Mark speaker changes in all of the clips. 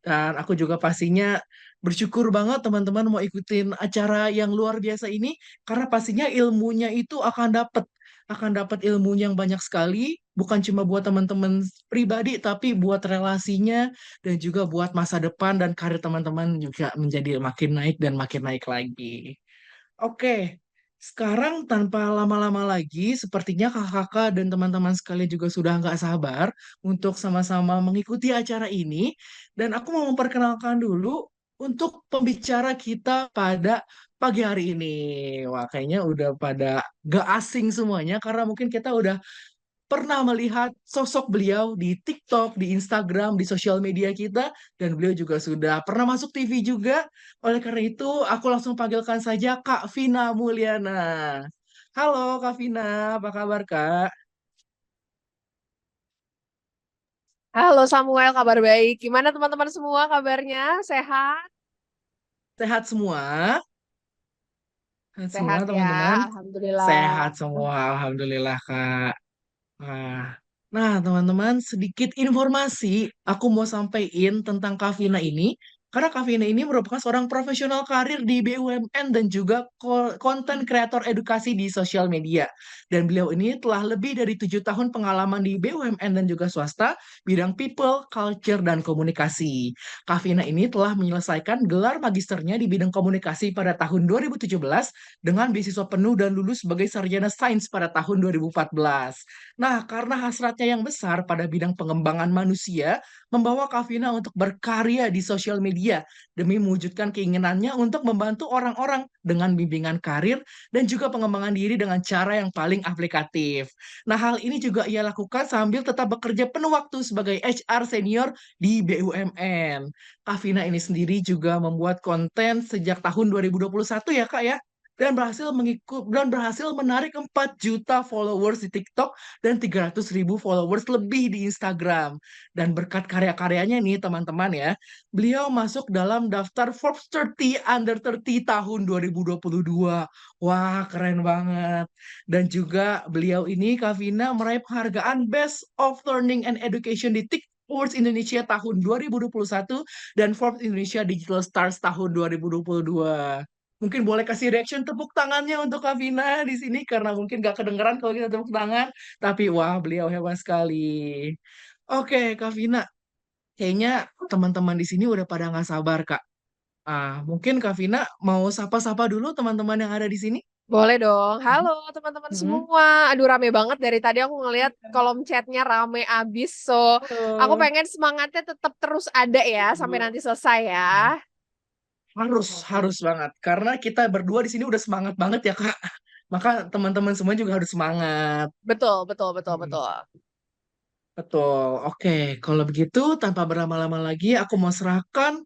Speaker 1: Dan aku juga pastinya bersyukur banget teman-teman mau ikutin acara yang luar biasa ini karena pastinya ilmunya itu akan dapat ilmunya yang banyak sekali, bukan cuma buat teman-teman pribadi tapi buat relasinya dan juga buat masa depan dan karir teman-teman juga menjadi makin naik dan makin naik lagi. Oke, sekarang tanpa lama-lama lagi, sepertinya kakak-kakak dan teman-teman sekalian juga sudah nggak sabar untuk sama-sama mengikuti acara ini. Dan aku mau memperkenalkan dulu untuk pembicara kita pada pagi hari ini. Wah, kayaknya udah pada gak asing semuanya karena mungkin kita udah pernah melihat sosok beliau di TikTok, di Instagram, di sosial media kita, dan beliau juga sudah pernah masuk TV juga. Oleh karena itu, aku langsung panggilkan saja Kak Vina Mulyana. Halo Kak Vina, apa kabar Kak?
Speaker 2: Halo Samuel, kabar baik. Gimana teman-teman semua kabarnya? Sehat?
Speaker 1: Sehat semua? Sehat semua
Speaker 2: Sehat ya,
Speaker 1: teman-teman? Sehat
Speaker 2: Alhamdulillah.
Speaker 1: semua, Alhamdulillah Kak. Nah, teman-teman, sedikit informasi aku mau sampaikan tentang Kavina ini. Karena Kavina ini merupakan seorang profesional karir di BUMN dan juga konten kreator edukasi di sosial media. Dan beliau ini telah lebih dari 7 tahun pengalaman di BUMN dan juga swasta, bidang people, culture, dan komunikasi. Kavina ini telah menyelesaikan gelar magisternya di bidang komunikasi pada tahun 2017 dengan beasiswa penuh dan lulus sebagai sarjana sains pada tahun 2014. Nah, karena hasratnya yang besar pada bidang pengembangan manusia, membawa Kavina untuk berkarya di sosial media demi mewujudkan keinginannya untuk membantu orang-orang dengan bimbingan karir dan juga pengembangan diri dengan cara yang paling aplikatif. Nah, hal ini juga ia lakukan sambil tetap bekerja penuh waktu sebagai HR senior di BUMN. Kavina ini sendiri juga membuat konten sejak tahun 2021 ya, Kak ya, dan berhasil menarik 4 juta followers di TikTok dan 300.000 followers lebih di Instagram. Dan berkat karya-karyanya nih teman-teman ya, beliau masuk dalam daftar Forbes 30 Under 30 tahun 2022. Wah, keren banget. Dan juga beliau ini, Kavina, meraih penghargaan Best of Learning and Education di TikTok Awards Indonesia tahun 2021 dan Forbes Indonesia Digital Stars tahun 2022. Mungkin boleh kasih reaction tepuk tangannya untuk Kavina di sini karena mungkin gak kedengeran kalau kita tepuk tangan. Tapi wah, beliau hebat sekali. Oke, Kak Vina, kayaknya teman-teman di sini udah pada nggak sabar, Kak. Mungkin Kak Vina mau sapa-sapa dulu teman-teman yang ada di sini.
Speaker 2: Boleh dong. Halo teman-teman
Speaker 1: Mm-mm.
Speaker 2: semua. Aduh rame banget dari tadi aku ngeliat kolom chatnya rame abis. So, aku
Speaker 1: Halo.
Speaker 2: pengen semangatnya tetap terus ada ya sampai nanti selesai ya.
Speaker 1: Harus banget karena kita berdua di sini udah semangat banget ya, Kak. Maka teman-teman semua juga harus semangat.
Speaker 2: Betul, betul, betul,
Speaker 1: Mm.
Speaker 2: betul.
Speaker 1: Betul. Oke, kalau begitu tanpa berlama-lama lagi aku mau serahkan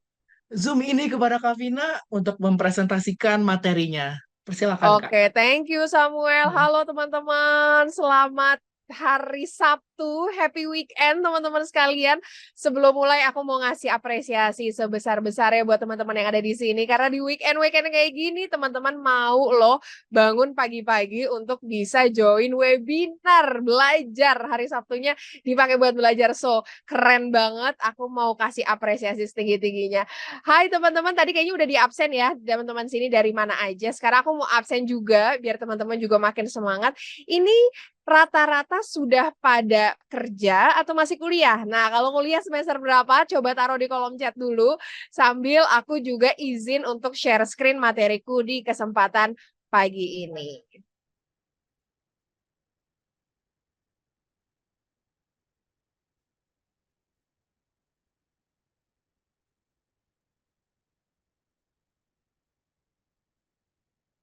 Speaker 1: Zoom ini kepada Kak Vina untuk mempresentasikan materinya. Persilakan, Kak.
Speaker 2: Oke, thank you Samuel. Halo teman-teman, selamat hari Sabtu, happy weekend teman-teman sekalian. Sebelum mulai aku mau ngasih apresiasi sebesar-besarnya buat teman-teman yang ada di sini karena di weekend-weekend kayak gini teman-teman mau loh bangun pagi-pagi untuk bisa join webinar belajar. Hari Sabtunya dipakai buat belajar. So, keren banget. Aku mau kasih apresiasi setinggi-tingginya. Hai teman-teman, tadi kayaknya udah di absen ya teman-teman sini dari mana aja. Sekarang aku mau absen juga biar teman-teman juga makin semangat. Ini rata-rata sudah pada kerja atau masih kuliah? Nah, kalau kuliah semester berapa? Coba taruh di kolom chat dulu sambil aku juga izin untuk share screen materiku di kesempatan pagi ini.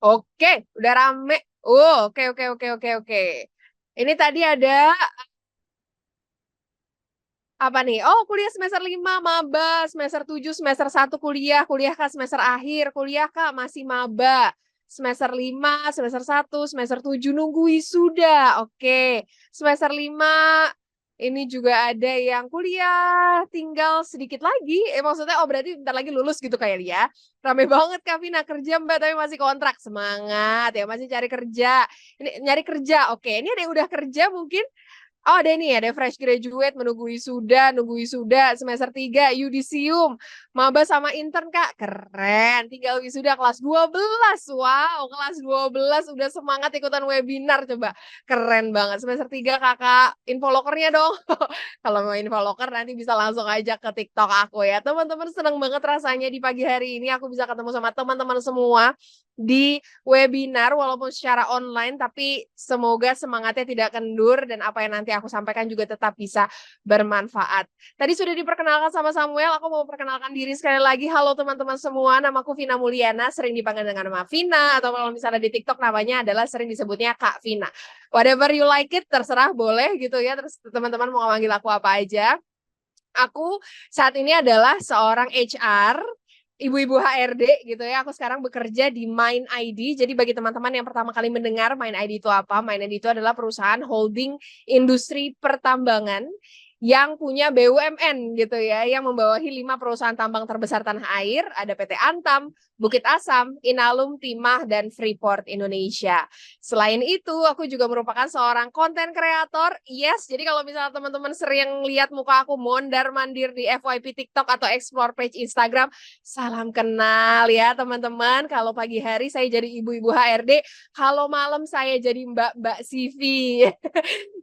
Speaker 2: Oke, udah rame. Oke, oke, oke, oke, oke. Ini tadi ada apa nih? Oh, kuliah semester 5 maba, semester 7 semester 1 kuliah, kuliah Kak semester akhir, kuliah Kak masih maba. Semester 5 semester 1 semester 7 nunggu wisuda. Oke. Semester 5 ini juga ada yang kuliah tinggal sedikit lagi. Maksudnya oh berarti bentar lagi lulus gitu kayak ya. Rame banget Kak Vina kerja Mbak tapi masih kontrak. Semangat ya masih cari kerja. Ini nyari kerja. Oke, ini ada yang udah kerja mungkin Oh ada nih, ada fresh graduate, nunggu wisuda, semester 3, yudisium, maba sama intern Kak, keren. Tinggal wisuda kelas 12, wow, kelas 12 udah semangat ikutan webinar coba. Keren banget, semester 3 Kakak, infolokernya dong. Kalau mau infoloker nanti bisa langsung aja ke TikTok aku ya. Teman-teman seneng banget rasanya di pagi hari ini aku bisa ketemu sama teman-teman semua di webinar walaupun secara online, tapi semoga semangatnya tidak kendur dan apa yang nanti aku sampaikan juga tetap bisa bermanfaat. Tadi sudah diperkenalkan sama Samuel, aku mau perkenalkan diri sekali lagi. Halo teman-teman semua, namaku Vina Mulyana, sering dipanggil dengan nama Vina, atau kalau misalnya di TikTok namanya adalah sering disebutnya Kak Vina. Whatever you like it, terserah boleh gitu ya, terus teman-teman mau manggil aku apa aja. Aku saat ini adalah seorang HR, ibu-ibu HRD gitu ya. Aku sekarang bekerja di Mind ID. Jadi bagi teman-teman yang pertama kali mendengar Mind ID itu apa? Mind ID itu adalah perusahaan holding industri pertambangan yang punya BUMN gitu ya, yang membawahi 5 perusahaan tambang terbesar tanah air, ada PT Antam, Bukit Asam, Inalum, Timah, dan Freeport Indonesia. Selain itu, aku juga merupakan seorang konten kreator. Yes, jadi kalau misalnya teman-teman sering lihat muka aku mondar-mandir di FYP TikTok atau explore page Instagram, salam kenal ya teman-teman. Kalau pagi hari saya jadi ibu-ibu HRD, kalau malam saya jadi mbak-mbak CV.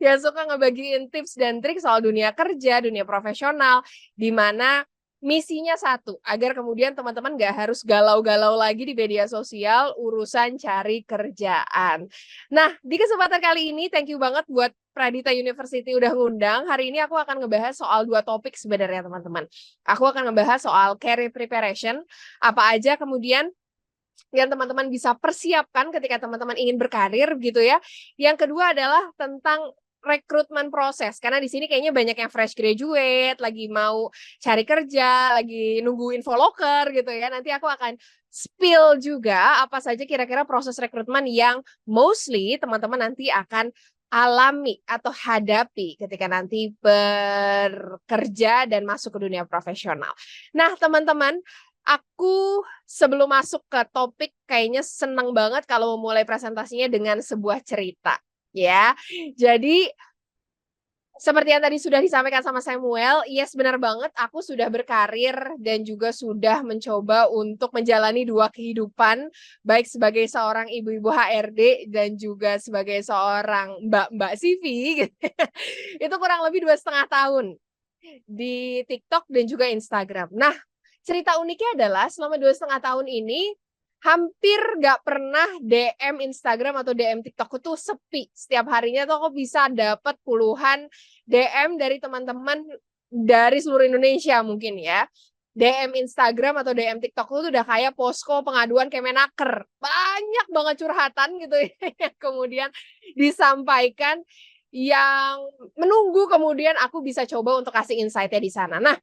Speaker 2: Yang suka ngebagiin tips dan trik soal dunia kerja, dunia profesional, di mana misinya satu, agar kemudian teman-teman nggak harus galau-galau lagi di media sosial urusan cari kerjaan. Nah, di kesempatan kali ini thank you banget buat Pradita University udah ngundang. Hari ini aku akan ngebahas soal 2 topik sebenarnya teman-teman. Aku akan ngebahas soal career preparation, apa aja kemudian yang teman-teman bisa persiapkan ketika teman-teman ingin berkarir gitu ya. Yang kedua adalah tentang rekrutmen proses, karena di sini kayaknya banyak yang fresh graduate, lagi mau cari kerja, lagi nunggu info loker gitu ya. Nanti aku akan spill juga apa saja kira-kira proses rekrutmen yang mostly teman-teman nanti akan alami atau hadapi ketika nanti bekerja dan masuk ke dunia profesional. Nah, teman-teman, aku sebelum masuk ke topik kayaknya senang banget kalau memulai presentasinya dengan sebuah cerita ya. Jadi seperti yang tadi sudah disampaikan sama Samuel, yes benar banget aku sudah berkarir dan juga sudah mencoba untuk menjalani 2 kehidupan, baik sebagai seorang ibu-ibu HRD dan juga sebagai seorang mbak-mbak CV gitu. Itu kurang lebih 2,5 tahun di TikTok dan juga Instagram. Nah, cerita uniknya adalah selama 2,5 tahun ini hampir nggak pernah DM Instagram atau DM TikTok itu sepi. Setiap harinya tuh aku bisa dapat puluhan DM dari teman-teman dari seluruh Indonesia mungkin ya. DM Instagram atau DM TikTok itu udah kayak posko pengaduan Kemenaker. Banyak banget curhatan gitu ya yang kemudian disampaikan yang menunggu kemudian aku bisa coba untuk kasih insight-nya di sana. Nah,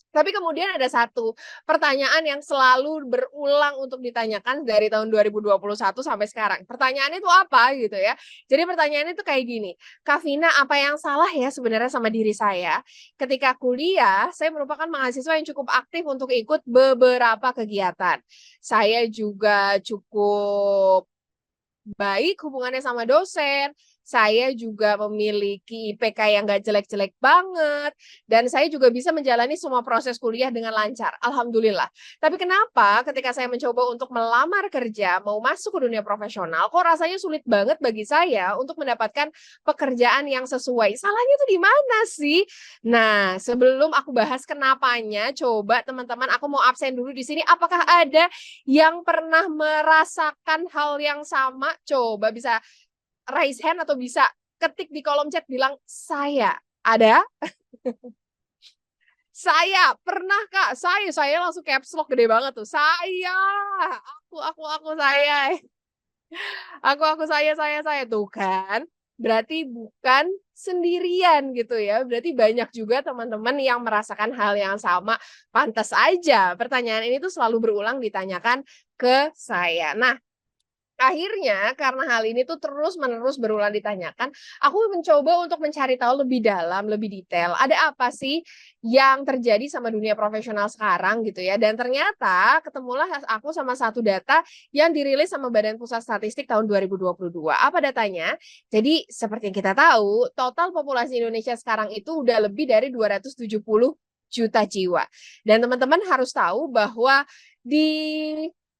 Speaker 2: tapi kemudian ada satu pertanyaan yang selalu berulang untuk ditanyakan dari tahun 2021 sampai sekarang. Pertanyaannya itu apa gitu ya. Jadi pertanyaannya itu kayak gini, Kak Vina, apa yang salah ya sebenarnya sama diri saya? Ketika kuliah, saya merupakan mahasiswa yang cukup aktif untuk ikut beberapa kegiatan. Saya juga cukup baik hubungannya sama dosen, saya juga memiliki IPK yang nggak jelek-jelek banget, dan saya juga bisa menjalani semua proses kuliah dengan lancar, alhamdulillah. Tapi kenapa ketika saya mencoba untuk melamar kerja, mau masuk ke dunia profesional, kok rasanya sulit banget bagi saya untuk mendapatkan pekerjaan yang sesuai. Salahnya tuh di mana sih? Nah, sebelum aku bahas kenapanya, coba teman-teman aku mau absen dulu di sini. Apakah ada yang pernah merasakan hal yang sama? Coba bisa raise hand atau bisa ketik di kolom chat bilang saya. Ada? Saya pernah Kak. Saya langsung caps lock gede banget tuh. Saya. Aku saya. Saya tuh kan. Berarti bukan sendirian gitu ya. Berarti banyak juga teman-teman yang merasakan hal yang sama. Pantas aja pertanyaan ini tuh selalu berulang ditanyakan ke saya. Nah, Akhirnya karena hal ini tuh terus-menerus berulang ditanyakan, aku mencoba untuk mencari tahu lebih dalam, lebih detail, ada apa sih yang terjadi sama dunia profesional sekarang gitu ya. Dan ternyata ketemulah aku sama satu data yang dirilis sama Badan Pusat Statistik tahun 2022. Apa datanya? Jadi seperti yang kita tahu, total populasi Indonesia sekarang itu udah lebih dari 270 juta jiwa. Dan teman-teman harus tahu bahwa di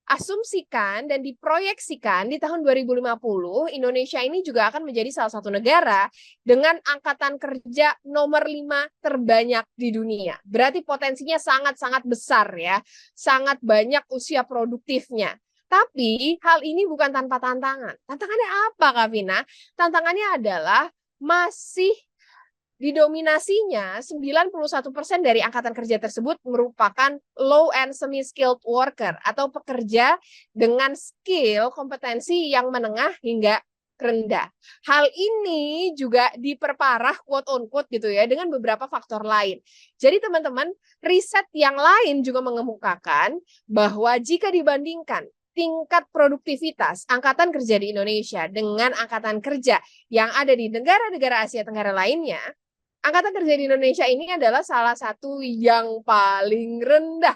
Speaker 2: asumsikan dan diproyeksikan di tahun 2050 Indonesia ini juga akan menjadi salah satu negara dengan angkatan kerja nomor 5 terbanyak di dunia. Berarti potensinya sangat-sangat besar ya, sangat banyak usia produktifnya. Tapi hal ini bukan tanpa tantangan. Tantangannya apa, Kak Vina? Tantangannya adalah masih didominasinya 91% dari angkatan kerja tersebut merupakan low and semi-skilled worker atau pekerja dengan skill kompetensi yang menengah hingga rendah. Hal ini juga diperparah quote on quote gitu ya dengan beberapa faktor lain. Jadi teman-teman, riset yang lain juga mengemukakan bahwa jika dibandingkan tingkat produktivitas angkatan kerja di Indonesia dengan angkatan kerja yang ada di negara-negara Asia Tenggara lainnya, angkatan kerja di Indonesia ini adalah salah satu yang paling rendah.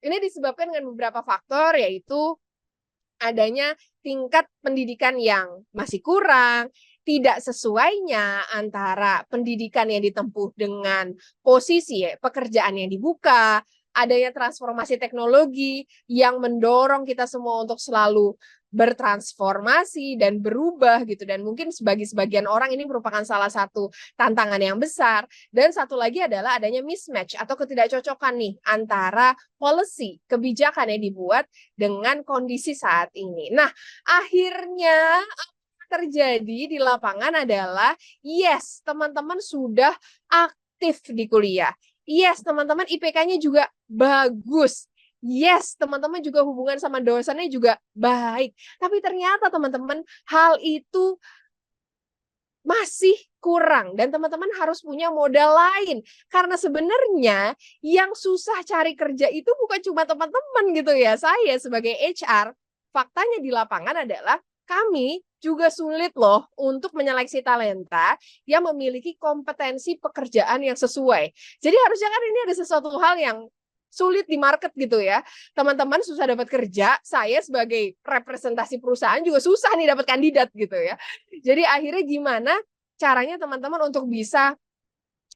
Speaker 2: Ini disebabkan dengan beberapa faktor, yaitu adanya tingkat pendidikan yang masih kurang, tidak sesuainya antara pendidikan yang ditempuh dengan posisi pekerjaan yang dibuka, adanya transformasi teknologi yang mendorong kita semua untuk selalu bertransformasi dan berubah gitu, dan mungkin bagi sebagian orang ini merupakan salah satu tantangan yang besar. Dan satu lagi adalah adanya mismatch atau ketidakcocokan nih antara policy kebijakan yang dibuat dengan kondisi saat ini. Nah, akhirnya terjadi di lapangan adalah yes, teman-teman sudah aktif di kuliah. Yes, teman-teman IPK-nya juga bagus. Yes, teman-teman juga hubungan sama dosennya juga baik. Tapi ternyata teman-teman hal itu masih kurang dan teman-teman harus punya modal lain. Karena sebenarnya yang susah cari kerja itu bukan cuma teman-teman gitu ya. Saya sebagai HR, faktanya di lapangan adalah kami juga sulit loh untuk menyeleksi talenta yang memiliki kompetensi pekerjaan yang sesuai. Jadi harusnya kan ini ada sesuatu hal yang sulit di market gitu ya. Teman-teman susah dapat kerja, saya sebagai representasi perusahaan juga susah nih dapat kandidat gitu ya. Jadi akhirnya gimana caranya teman-teman untuk bisa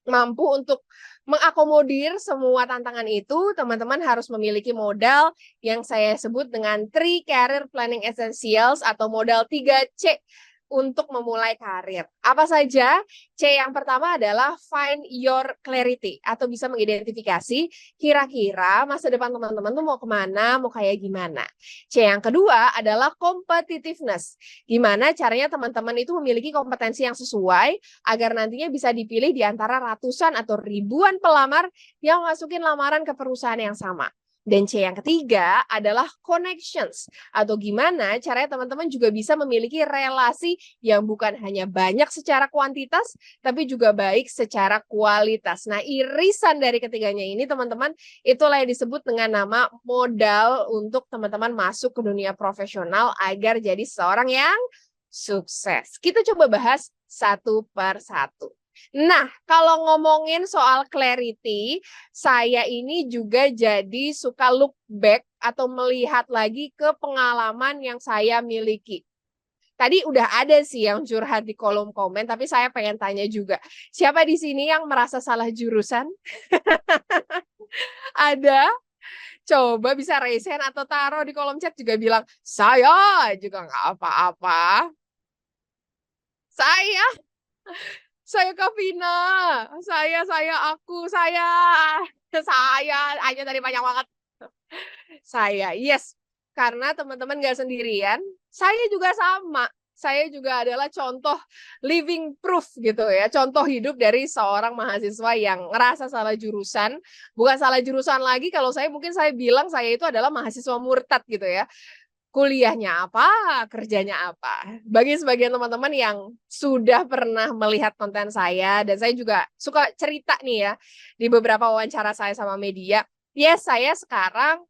Speaker 2: mampu untuk mengakomodir semua tantangan itu, teman-teman harus memiliki modal yang saya sebut dengan 3 Career Planning Essentials atau modal 3C untuk memulai karir. Apa saja? C yang pertama adalah find your clarity atau bisa mengidentifikasi kira-kira masa depan teman-teman tuh mau kemana, mau kayak gimana. C yang kedua adalah competitiveness. Gimana caranya teman-teman itu memiliki kompetensi yang sesuai agar nantinya bisa dipilih di antara ratusan atau ribuan pelamar yang masukin lamaran ke perusahaan yang sama. Dan C yang ketiga adalah connections, atau gimana caranya teman-teman juga bisa memiliki relasi yang bukan hanya banyak secara kuantitas, tapi juga baik secara kualitas. Nah, irisan dari ketiganya ini teman-teman, itulah yang disebut dengan nama modal untuk teman-teman masuk ke dunia profesional agar jadi seorang yang sukses. Kita coba bahas satu per satu. Nah, kalau ngomongin soal clarity, saya ini juga jadi suka look back atau melihat lagi ke pengalaman yang saya miliki. Tadi udah ada sih yang curhat di kolom komen, tapi saya pengen tanya juga. Siapa di sini yang merasa salah jurusan? Ada? Coba bisa raise hand atau taruh di kolom chat juga bilang, saya juga nggak apa-apa. Saya Kavina, saya, aja tadi banyak banget. Saya, yes, karena teman-teman gak sendirian, saya juga sama. Saya juga adalah contoh living proof gitu ya, contoh hidup dari seorang mahasiswa yang ngerasa salah jurusan. Bukan salah jurusan lagi, kalau saya mungkin saya bilang saya itu adalah mahasiswa murtad gitu ya. Kuliahnya apa, kerjanya apa. Bagi sebagian teman-teman yang sudah pernah melihat konten saya, dan saya juga suka cerita nih ya, di beberapa wawancara saya sama media, yes, saya sekarang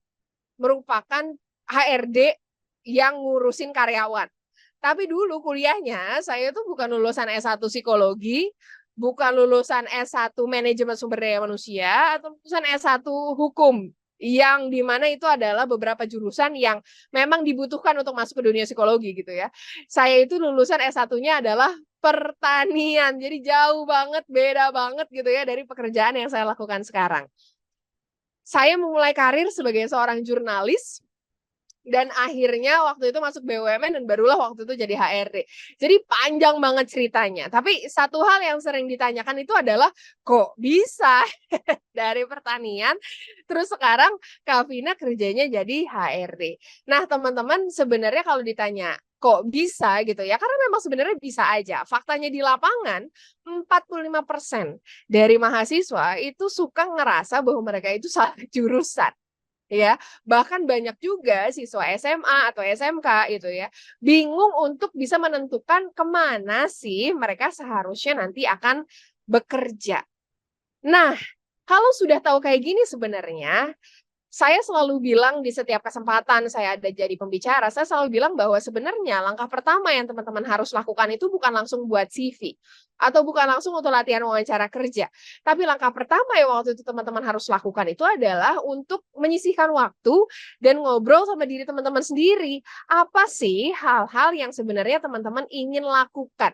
Speaker 2: merupakan HRD yang ngurusin karyawan. Tapi dulu kuliahnya saya tuh bukan lulusan S1 psikologi, bukan lulusan S1 manajemen sumber daya manusia, atau lulusan S1 hukum. Yang dimana itu adalah beberapa jurusan yang memang dibutuhkan untuk masuk ke dunia psikologi gitu ya. Saya itu lulusan S1-nya adalah pertanian. Jadi jauh banget, beda banget gitu ya dari pekerjaan yang saya lakukan sekarang. Saya memulai karir sebagai seorang jurnalis dan akhirnya waktu itu masuk BUMN dan barulah waktu itu jadi HRD. Jadi panjang banget ceritanya. Tapi satu hal yang sering ditanyakan itu adalah kok bisa dari pertanian terus sekarang Kak Vina kerjanya jadi HRD. Nah, teman-teman sebenarnya kalau ditanya kok bisa gitu ya, karena memang sebenarnya bisa aja. Faktanya di lapangan 45% dari mahasiswa itu suka ngerasa bahwa mereka itu salah jurusan. Ya, bahkan banyak juga siswa SMA atau SMK gitu ya, bingung untuk bisa menentukan kemana sih mereka seharusnya nanti akan bekerja. Nah, kalau sudah tahu kayak gini sebenarnya, saya selalu bilang di setiap kesempatan saya ada jadi pembicara, saya selalu bilang bahwa sebenarnya langkah pertama yang teman-teman harus lakukan itu bukan langsung buat CV atau bukan langsung untuk latihan wawancara kerja. Tapi langkah pertama yang waktu itu teman-teman harus lakukan itu adalah untuk menyisihkan waktu dan ngobrol sama diri teman-teman sendiri. Apa sih hal-hal yang sebenarnya teman-teman ingin lakukan?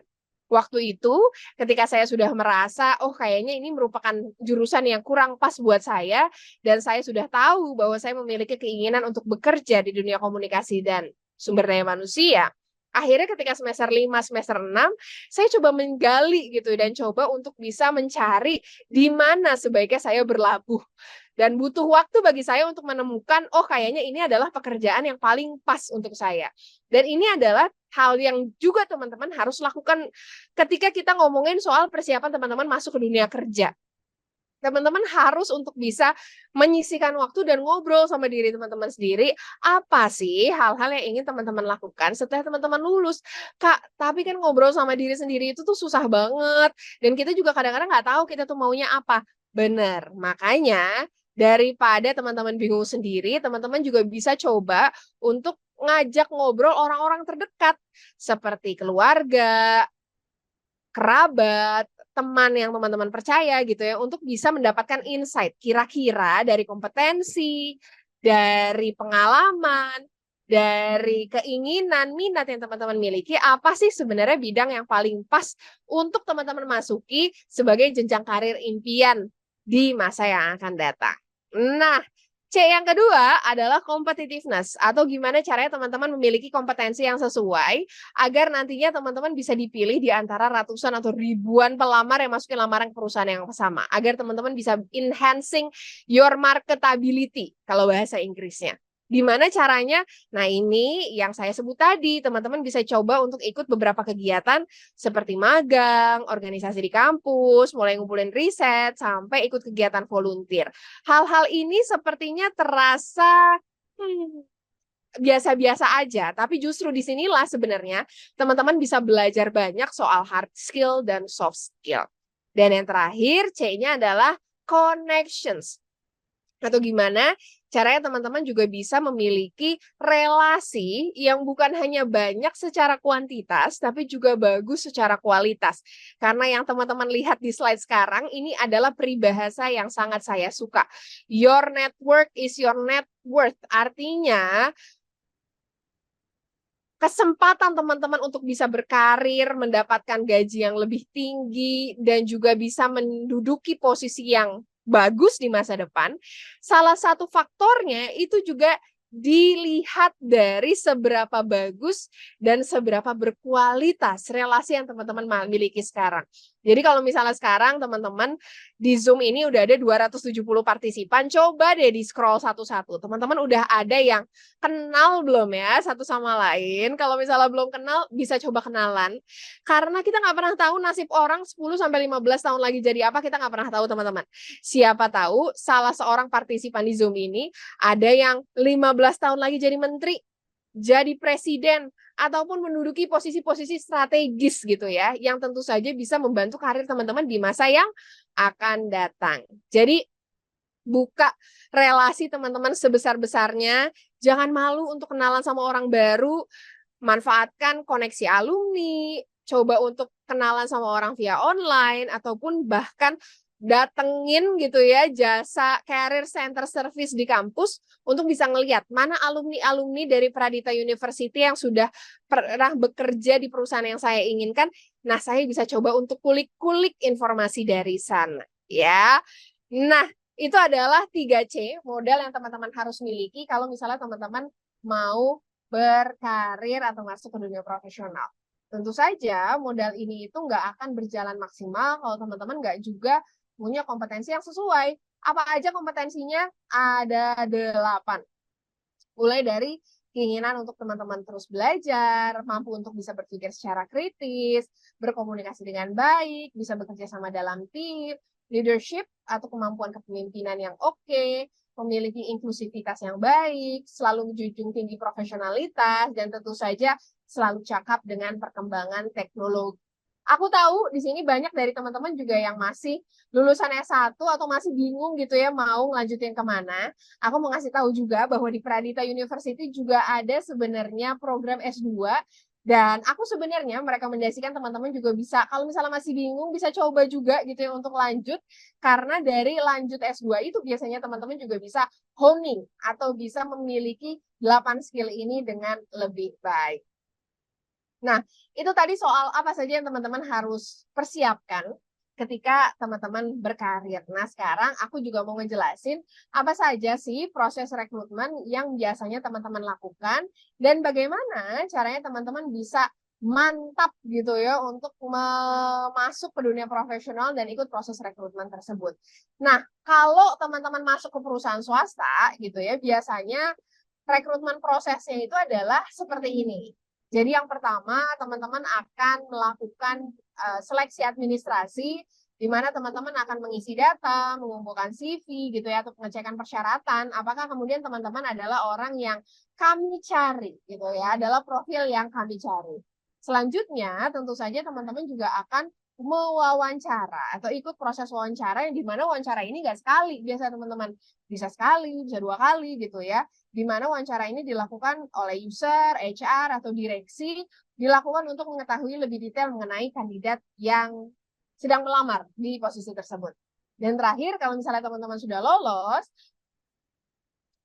Speaker 2: Waktu itu ketika saya sudah merasa, oh kayaknya ini merupakan jurusan yang kurang pas buat saya, dan saya sudah tahu bahwa saya memiliki keinginan untuk bekerja di dunia komunikasi dan sumber daya manusia. Akhirnya ketika semester 5, semester 6, saya coba menggali gitu dan coba untuk bisa mencari di mana sebaiknya saya berlabuh. Dan butuh waktu bagi saya untuk menemukan, oh kayaknya ini adalah pekerjaan yang paling pas untuk saya. Dan ini adalah hal yang juga teman-teman harus lakukan ketika kita ngomongin soal persiapan teman-teman masuk ke dunia kerja. Teman-teman harus untuk bisa menyisihkan waktu dan ngobrol sama diri teman-teman sendiri, apa sih hal-hal yang ingin teman-teman lakukan setelah teman-teman lulus. Kak, tapi kan ngobrol sama diri sendiri itu tuh susah banget, dan kita juga kadang-kadang nggak tahu kita tuh maunya apa. Bener, makanya daripada teman-teman bingung sendiri, teman-teman juga bisa coba untuk ngajak ngobrol orang-orang terdekat, seperti keluarga, kerabat, teman yang teman-teman percaya gitu ya, untuk bisa mendapatkan insight kira-kira dari kompetensi, dari pengalaman, dari keinginan, minat yang teman-teman miliki, apa sih sebenarnya bidang yang paling pas untuk teman-teman masuki sebagai jenjang karir impian di masa yang akan datang. Nah, C yang kedua adalah competitiveness, atau gimana caranya teman-teman memiliki kompetensi yang sesuai agar nantinya teman-teman bisa dipilih di antara ratusan atau ribuan pelamar yang masukin lamaran ke perusahaan yang sama, agar teman-teman bisa enhancing your marketability kalau bahasa Inggrisnya. Gimana caranya? Nah, ini yang saya sebut tadi, teman-teman bisa coba untuk ikut beberapa kegiatan seperti magang, organisasi di kampus, mulai ngumpulin riset, sampai ikut kegiatan volunteer. Hal-hal ini sepertinya terasa biasa-biasa aja, tapi justru disinilah sebenarnya teman-teman bisa belajar banyak soal hard skill dan soft skill. Dan yang terakhir, C-nya adalah connections. Atau gimana caranya teman-teman juga bisa memiliki relasi yang bukan hanya banyak secara kuantitas, tapi juga bagus secara kualitas. Karena yang teman-teman lihat di slide sekarang, ini adalah peribahasa yang sangat saya suka. Your network is your net worth. Artinya, kesempatan teman-teman untuk bisa berkarir, mendapatkan gaji yang lebih tinggi, dan juga bisa menduduki posisi yang bagus di masa depan, salah satu faktornya itu juga dilihat dari seberapa bagus dan seberapa berkualitas relasi yang teman-teman miliki sekarang. Jadi kalau misalnya sekarang teman-teman di Zoom ini udah ada 270 partisipan, coba deh di scroll satu-satu. Teman-teman udah ada yang kenal belum ya satu sama lain? Kalau misalnya belum kenal, bisa coba kenalan. Karena kita nggak pernah tahu nasib orang 10-15 tahun lagi jadi apa, kita nggak pernah tahu teman-teman. Siapa tahu salah seorang partisipan di Zoom ini ada yang 15 tahun lagi jadi menteri, jadi presiden, ataupun menduduki posisi-posisi strategis gitu ya, yang tentu saja bisa membantu karir teman-teman di masa yang akan datang. Jadi buka relasi teman-teman sebesar-besarnya, Jangan malu untuk kenalan sama orang baru, manfaatkan koneksi alumni, coba untuk kenalan sama orang via online, ataupun bahkan datengin gitu ya jasa career center service di kampus untuk bisa ngelihat mana alumni-alumni dari Pradita University yang sudah pernah bekerja di perusahaan yang saya inginkan. Nah, saya bisa coba untuk kulik-kulik informasi dari sana, ya. Nah, itu adalah 3C modal yang teman-teman harus miliki kalau misalnya teman-teman mau berkarir atau masuk ke dunia profesional. Tentu saja modal ini itu nggak akan berjalan maksimal kalau teman-teman nggak juga punya kompetensi yang sesuai. Apa aja kompetensinya? Ada 8. Mulai dari keinginan untuk teman-teman terus belajar, mampu untuk bisa berpikir secara kritis, berkomunikasi dengan baik, bisa bekerja sama dalam tim, leadership atau kemampuan kepemimpinan yang oke, memiliki inklusivitas yang baik, selalu menjunjung tinggi profesionalitas, dan tentu saja selalu cakap dengan perkembangan teknologi. Aku tahu di sini banyak dari teman-teman juga yang masih lulusan S1 atau masih bingung gitu ya mau ngelanjutin kemana. Aku mau ngasih tahu juga bahwa di Pradita University juga ada sebenarnya program S2, dan aku sebenarnya merekomendasikan teman-teman juga bisa, kalau misalnya masih bingung, bisa coba juga gitu ya untuk lanjut, karena dari lanjut S2 itu biasanya teman-teman juga bisa honing atau bisa memiliki 8 skill ini dengan lebih baik. Nah, itu tadi soal apa saja yang teman-teman harus persiapkan ketika teman-teman berkarir. Nah, sekarang aku juga mau ngejelasin apa saja sih proses rekrutmen yang biasanya teman-teman lakukan dan bagaimana caranya teman-teman bisa mantap gitu ya untuk masuk ke dunia profesional dan ikut proses rekrutmen tersebut. Nah, kalau teman-teman masuk ke perusahaan swasta gitu ya, biasanya rekrutmen prosesnya itu adalah seperti ini. Jadi yang pertama, teman-teman akan melakukan seleksi administrasi, di mana teman-teman akan mengisi data, mengumpulkan CV gitu ya, atau pengecekan persyaratan. Apakah kemudian teman-teman adalah orang yang kami cari gitu ya, adalah profil yang kami cari. Selanjutnya, tentu saja teman-teman juga akan mewawancara atau ikut proses wawancara yang di mana wawancara ini nggak sekali, biasa teman-teman bisa sekali, bisa 2 kali gitu ya, di mana wawancara ini dilakukan oleh user, HR, atau direksi, dilakukan untuk mengetahui lebih detail mengenai kandidat yang sedang melamar di posisi tersebut. Dan terakhir, kalau misalnya teman-teman sudah lolos,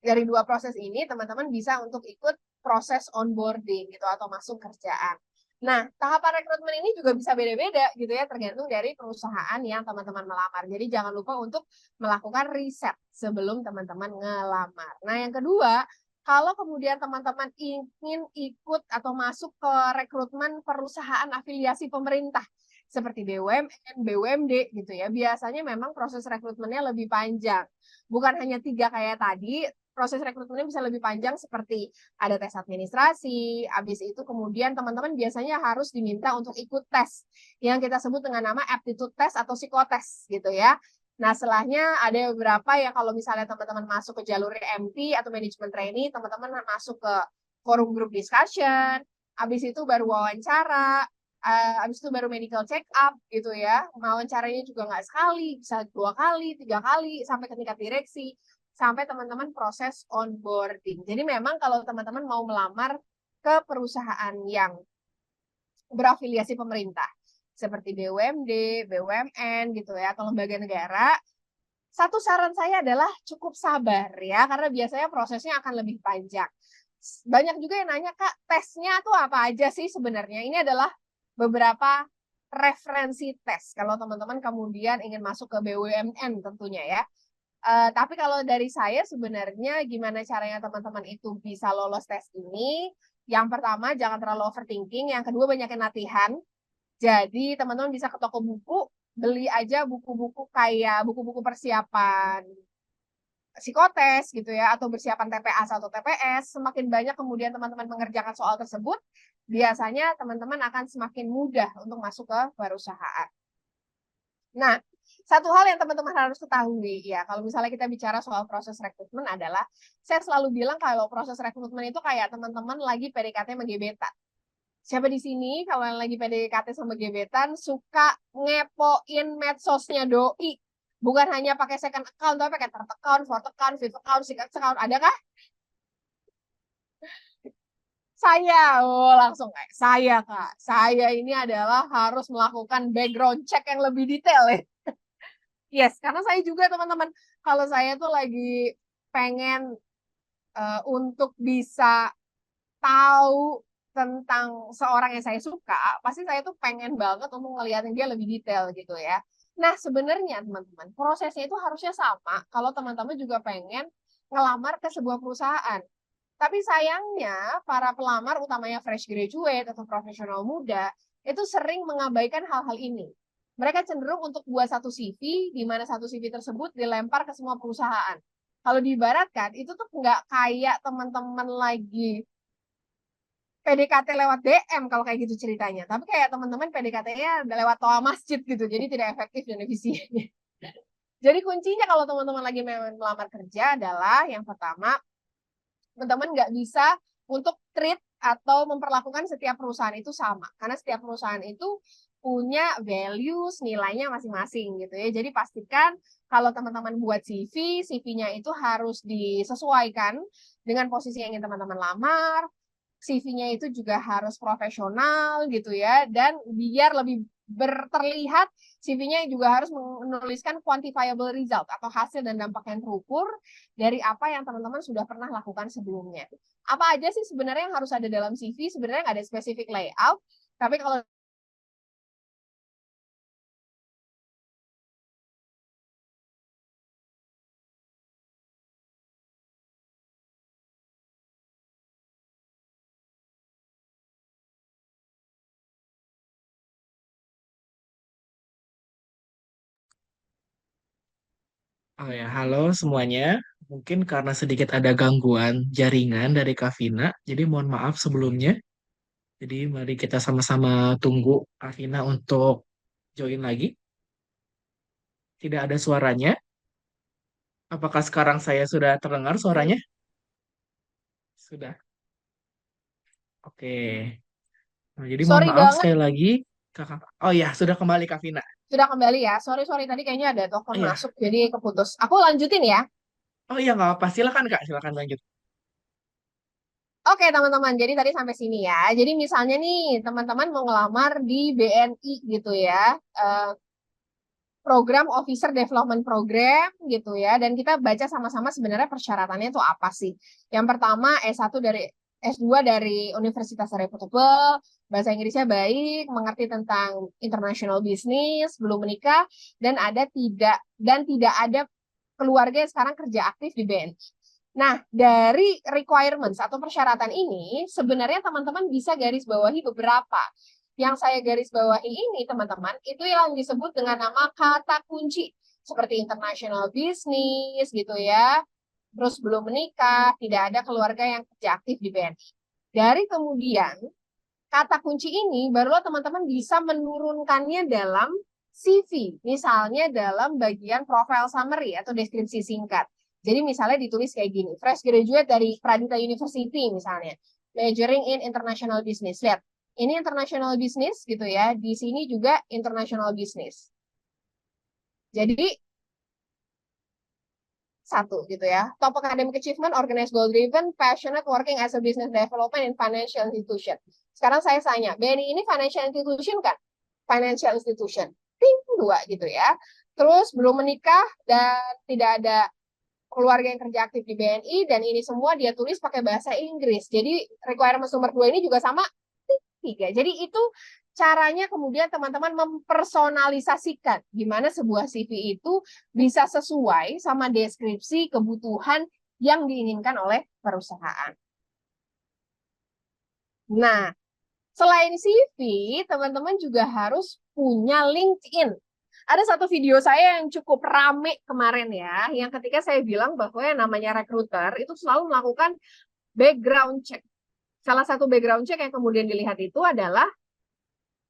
Speaker 2: dari 2 proses ini, teman-teman bisa untuk ikut proses onboarding gitu atau masuk kerjaan. Nah, tahapan rekrutmen ini juga bisa beda-beda gitu ya, tergantung dari perusahaan yang teman-teman melamar. Jadi jangan lupa untuk melakukan riset sebelum teman-teman ngelamar. Nah, yang kedua, kalau kemudian teman-teman ingin ikut atau masuk ke rekrutmen perusahaan afiliasi pemerintah seperti BUMN, BUMD gitu ya, biasanya memang proses rekrutmennya lebih panjang. Bukan hanya 3 kayak tadi, proses rekrutmennya bisa lebih panjang seperti ada tes administrasi, habis itu kemudian teman-teman biasanya harus diminta untuk ikut tes yang kita sebut dengan nama aptitude test atau psikotes gitu ya. Nah, setelahnya ada beberapa yang kalau misalnya teman-teman masuk ke jalur MT atau management trainee, teman-teman masuk ke forum group discussion, habis itu baru wawancara, habis itu baru medical check up gitu ya. Wawancaranya juga nggak sekali, bisa 2 kali, 3 kali, sampai ke tingkat direksi sampai teman-teman proses onboarding. Jadi memang kalau teman-teman mau melamar ke perusahaan yang berafiliasi pemerintah, seperti BUMD, BUMN gitu ya, atau lembaga negara, satu saran saya adalah cukup sabar ya, karena biasanya prosesnya akan lebih panjang. Banyak juga yang nanya, Kak, tesnya tuh apa aja sih sebenarnya? Ini adalah beberapa referensi tes kalau teman-teman kemudian ingin masuk ke BUMN tentunya ya. Tapi kalau dari saya sebenarnya gimana caranya teman-teman itu bisa lolos tes ini, yang pertama jangan terlalu overthinking, yang kedua banyakin latihan. Jadi teman-teman bisa ke toko buku, beli aja buku-buku kayak buku-buku persiapan psikotes gitu ya, atau persiapan TPA atau TPS. Semakin banyak kemudian teman-teman mengerjakan soal tersebut, biasanya teman-teman akan semakin mudah untuk masuk ke perusahaan. Nah, satu hal yang teman-teman harus ketahui ya, kalau misalnya kita bicara soal proses rekrutmen adalah, saya selalu bilang kalau proses rekrutmen itu kayak teman-teman lagi PDKT sama gebetan. Siapa di sini kalau yang lagi PDKT sama gebetan suka ngepoin medsosnya doi? Bukan hanya pakai second account, tapi pakai third account, fourth account, fifth account, sixth account, ada kah? Langsung kayak saya Kak. Saya ini adalah harus melakukan background check yang lebih detail ya. Yes, karena saya juga teman-teman, kalau saya tuh lagi pengen untuk bisa tahu tentang seorang yang saya suka, pasti saya tuh pengen banget untuk ngeliatin dia lebih detail gitu ya. Nah, sebenarnya teman-teman, prosesnya itu harusnya sama kalau teman-teman juga pengen ngelamar ke sebuah perusahaan. Tapi sayangnya, para pelamar utamanya fresh graduate atau profesional muda, itu sering mengabaikan hal-hal ini. Mereka cenderung untuk buat satu CV, di mana satu CV tersebut dilempar ke semua perusahaan. Kalau diibaratkan, itu tuh nggak kayak teman-teman lagi PDKT lewat DM kalau kayak gitu ceritanya. Tapi kayak teman-teman PDKT-nya lewat toa masjid gitu, jadi tidak efektif dan efisien. Jadi kuncinya kalau teman-teman lagi melamar kerja adalah yang pertama, teman-teman nggak bisa untuk treat atau memperlakukan setiap perusahaan itu sama. Karena setiap perusahaan itu punya values, nilainya masing-masing gitu ya. Jadi pastikan kalau teman-teman buat CV, CV-nya itu harus disesuaikan dengan posisi yang ingin teman-teman lamar, CV-nya itu juga harus profesional gitu ya, dan biar lebih terlihat CV-nya juga harus menuliskan quantifiable result atau hasil dan dampak yang terukur dari apa yang teman-teman sudah pernah lakukan sebelumnya. Apa aja sih sebenarnya yang harus ada dalam CV? Sebenarnya nggak ada spesifik layout, tapi kalau
Speaker 1: Oh ya, halo semuanya. Mungkin karena sedikit ada gangguan jaringan dari Kavina, jadi mohon maaf sebelumnya. Jadi mari kita sama-sama tunggu Kavina untuk join lagi. Tidak ada suaranya. Apakah sekarang saya sudah terdengar suaranya? Sudah. Oke. Nah, jadi mohon
Speaker 2: sorry
Speaker 1: maaf
Speaker 2: banget
Speaker 1: sekali lagi, Kakak. Oh ya, sudah kembali Kavina.
Speaker 2: sudah kembali ya. Sorry tadi kayaknya ada
Speaker 1: Oh
Speaker 2: telepon
Speaker 1: ya.
Speaker 2: masuk jadi keputus. Aku lanjutin ya.
Speaker 1: Oh iya, nggak apa. Silakan Kak, silakan lanjut.
Speaker 2: Oke teman-teman, jadi tadi sampai sini ya. Jadi misalnya nih teman-teman mau ngelamar di BNI gitu ya, eh, program Officer Development Program gitu ya. Dan kita baca sama-sama sebenarnya persyaratannya itu apa sih. Yang pertama S1 dari S2 dari Universitas Reputable, bahasa Inggrisnya baik, mengerti tentang international business, belum menikah, dan tidak ada keluarga yang sekarang kerja aktif di BNI. Nah, dari requirements atau persyaratan ini, sebenarnya teman-teman bisa garis bawahi beberapa. Yang saya garis bawahi ini, teman-teman, itu yang disebut dengan nama kata kunci. Seperti international business, gitu ya. Terus belum menikah, tidak ada keluarga yang kerja aktif di BNI. Dari kemudian, kata kunci ini, barulah teman-teman bisa menurunkannya dalam CV. Misalnya dalam bagian profile summary atau deskripsi singkat. Jadi misalnya ditulis kayak gini, fresh graduate dari Pradita University misalnya, majoring in international business. Lihat, ini international business gitu ya, di sini juga international business. Jadi satu gitu ya. Top academic achievement, organized goal driven, passionate working as a business development in financial institution. Sekarang saya tanya, BNI ini financial institution kan? Financial institution. Ting, dua gitu ya. Terus belum menikah dan tidak ada keluarga yang kerja aktif di BNI dan ini semua dia tulis pakai bahasa Inggris. Jadi requirement nomor dua ini juga sama tiga. Jadi itu caranya kemudian teman-teman mempersonalisasikan gimana sebuah CV itu bisa sesuai sama deskripsi kebutuhan yang diinginkan oleh perusahaan. Nah, selain CV, teman-teman juga harus punya LinkedIn. Ada satu video saya yang cukup rame kemarin ya, yang ketika saya bilang bahwa yang namanya recruiter itu selalu melakukan background check. Salah satu background check yang kemudian dilihat itu adalah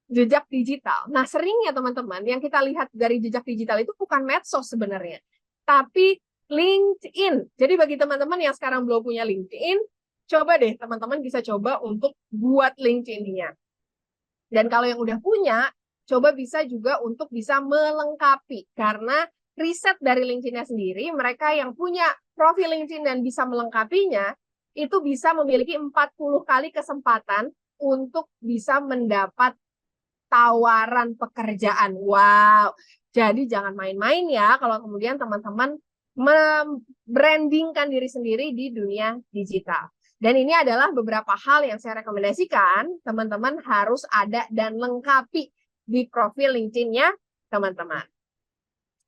Speaker 2: jejak digital. Nah, seringnya teman-teman yang kita lihat dari jejak digital itu bukan medsos sebenarnya, tapi LinkedIn. Jadi bagi teman-teman yang sekarang belum punya LinkedIn, coba deh teman-teman bisa coba untuk buat LinkedIn-nya. Dan kalau yang udah punya, coba bisa juga untuk bisa melengkapi. Karena riset dari LinkedIn-nya sendiri, mereka yang punya profil LinkedIn dan bisa melengkapinya, itu bisa memiliki 40 kali kesempatan untuk bisa mendapat tawaran pekerjaan. Wow. Jadi jangan main-main ya kalau kemudian teman-teman membrandingkan diri sendiri di dunia digital. Dan ini adalah beberapa hal yang saya rekomendasikan teman-teman harus ada dan lengkapi di profil LinkedIn-nya teman-teman.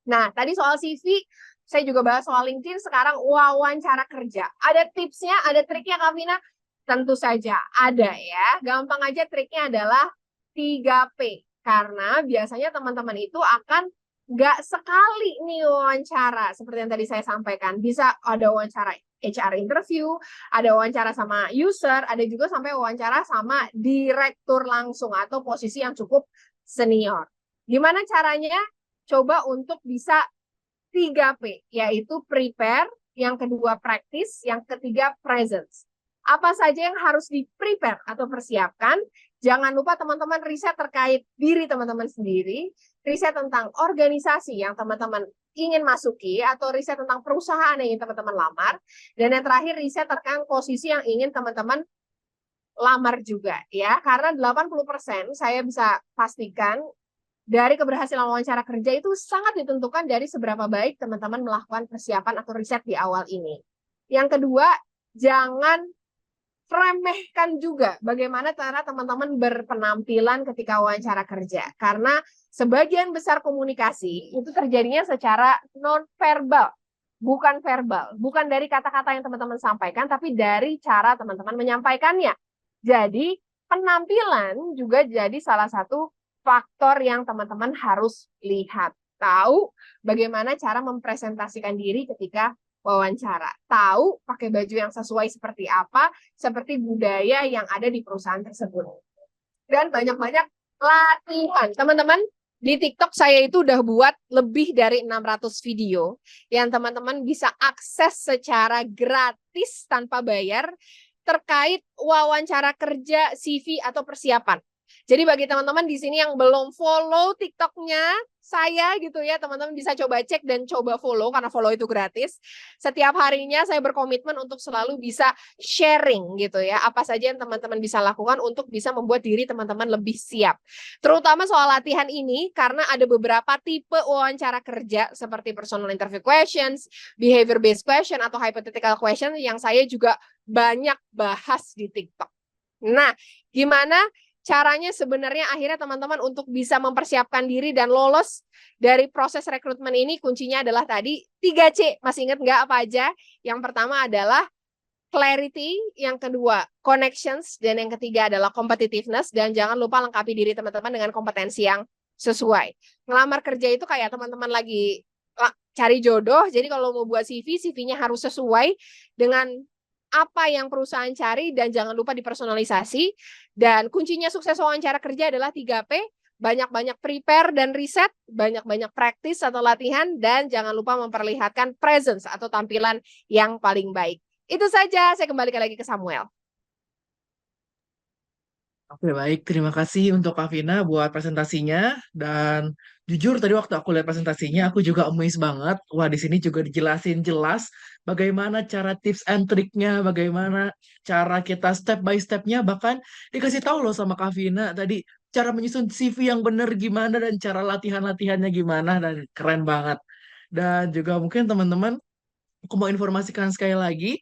Speaker 2: Nah, tadi soal CV, saya juga bahas soal LinkedIn, sekarang wawancara kerja. Ada tipsnya, ada triknya Kak Vina? Tentu saja ada ya. Gampang aja, triknya adalah 3P. Karena biasanya teman-teman itu akan nggak sekali nih wawancara. Seperti yang tadi saya sampaikan. Bisa ada wawancara HR interview, ada wawancara sama user, ada juga sampai wawancara sama direktur langsung atau posisi yang cukup senior. Gimana caranya? Coba untuk bisa 3P, yaitu prepare, yang kedua practice, yang ketiga presence. Apa saja yang harus di-prepare atau persiapkan? Jangan lupa teman-teman riset terkait diri teman-teman sendiri, riset tentang organisasi yang teman-teman ingin masuki, atau riset tentang perusahaan yang ingin teman-teman lamar, dan yang terakhir riset terkait posisi yang ingin teman-teman lamar juga ya. Karena 80% saya bisa pastikan dari keberhasilan wawancara kerja itu sangat ditentukan dari seberapa baik teman-teman melakukan persiapan atau riset di awal ini. Yang kedua, jangan remehkan juga bagaimana cara teman-teman berpenampilan ketika wawancara kerja. Karena sebagian besar komunikasi itu terjadinya secara non-verbal, bukan verbal. Bukan dari kata-kata yang teman-teman sampaikan, tapi dari cara teman-teman menyampaikannya. Jadi, penampilan juga jadi salah satu faktor yang teman-teman harus lihat. Tahu bagaimana cara mempresentasikan diri ketika wawancara. Tahu pakai baju yang sesuai seperti apa, seperti budaya yang ada di perusahaan tersebut. Dan banyak-banyak latihan. Teman-teman, di TikTok saya itu udah buat lebih dari 600 video yang teman-teman bisa akses secara gratis tanpa bayar terkait wawancara kerja, CV, atau persiapan. Jadi bagi teman-teman di sini yang belum follow TikToknya saya gitu ya, teman-teman bisa coba cek dan coba follow karena follow itu gratis. Setiap harinya saya berkomitmen untuk selalu bisa sharing gitu ya, apa saja yang teman-teman bisa lakukan untuk bisa membuat diri teman-teman lebih siap. Terutama soal latihan ini karena ada beberapa tipe wawancara kerja seperti personal interview questions, behavior based question, atau hypothetical question yang saya juga banyak bahas di TikTok. Nah, gimana caranya sebenarnya akhirnya teman-teman untuk bisa mempersiapkan diri dan lolos dari proses rekrutmen ini? Kuncinya adalah tadi 3C. Masih ingat nggak apa aja? Yang pertama adalah clarity, yang kedua connections, dan yang ketiga adalah competitiveness. Dan jangan lupa lengkapi diri teman-teman dengan kompetensi yang sesuai. Ngelamar kerja itu kayak teman-teman lagi cari jodoh. Jadi kalau mau buat CV, CV-nya harus sesuai dengan apa yang perusahaan cari dan jangan lupa dipersonalisasi. Dan kuncinya sukses wawancara kerja adalah 3P, banyak-banyak prepare dan riset, banyak-banyak praktis atau latihan, dan jangan lupa memperlihatkan presence atau tampilan yang paling baik. Itu saja, saya kembalikan lagi ke Samuel.
Speaker 1: Oke, baik. Terima kasih untuk Kak Vina buat presentasinya. Dan jujur tadi waktu aku lihat presentasinya, aku juga amazed banget. Wah, di sini juga dijelasin jelas bagaimana cara tips and triknya, bagaimana cara kita step by stepnya, bahkan dikasih tahu loh sama Kak Vina tadi cara menyusun CV yang benar gimana dan cara latihan-latihannya gimana, dan keren banget. Dan juga mungkin teman-teman, aku mau informasikan sekali lagi,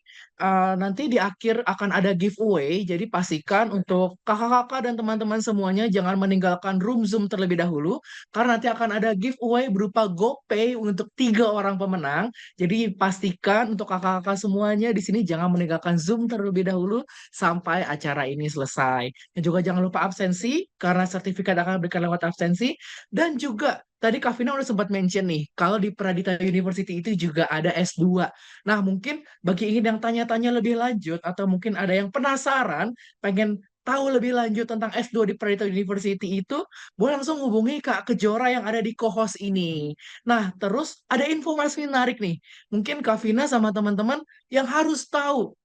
Speaker 1: nanti di akhir akan ada giveaway, jadi pastikan untuk kakak-kakak dan teman-teman semuanya jangan meninggalkan room Zoom terlebih dahulu, karena nanti akan ada giveaway berupa GoPay untuk 3 orang pemenang. Jadi pastikan untuk kakak-kakak semuanya di sini jangan meninggalkan Zoom terlebih dahulu sampai acara ini selesai. Dan juga jangan lupa absensi, karena sertifikat akan diberikan lewat absensi. Dan juga tadi Kak Vina udah sempat mention nih, kalau di Pradita University itu juga ada S2. Nah, mungkin bagi ingin yang tanya-tanya lebih lanjut, atau mungkin ada yang penasaran, pengen tahu lebih lanjut tentang S2 di Pradita University itu, boleh langsung hubungi Kak Kejora yang ada di co-host ini. Nah, terus ada informasi menarik nih. Mungkin Kak Vina sama teman-teman yang harus tahu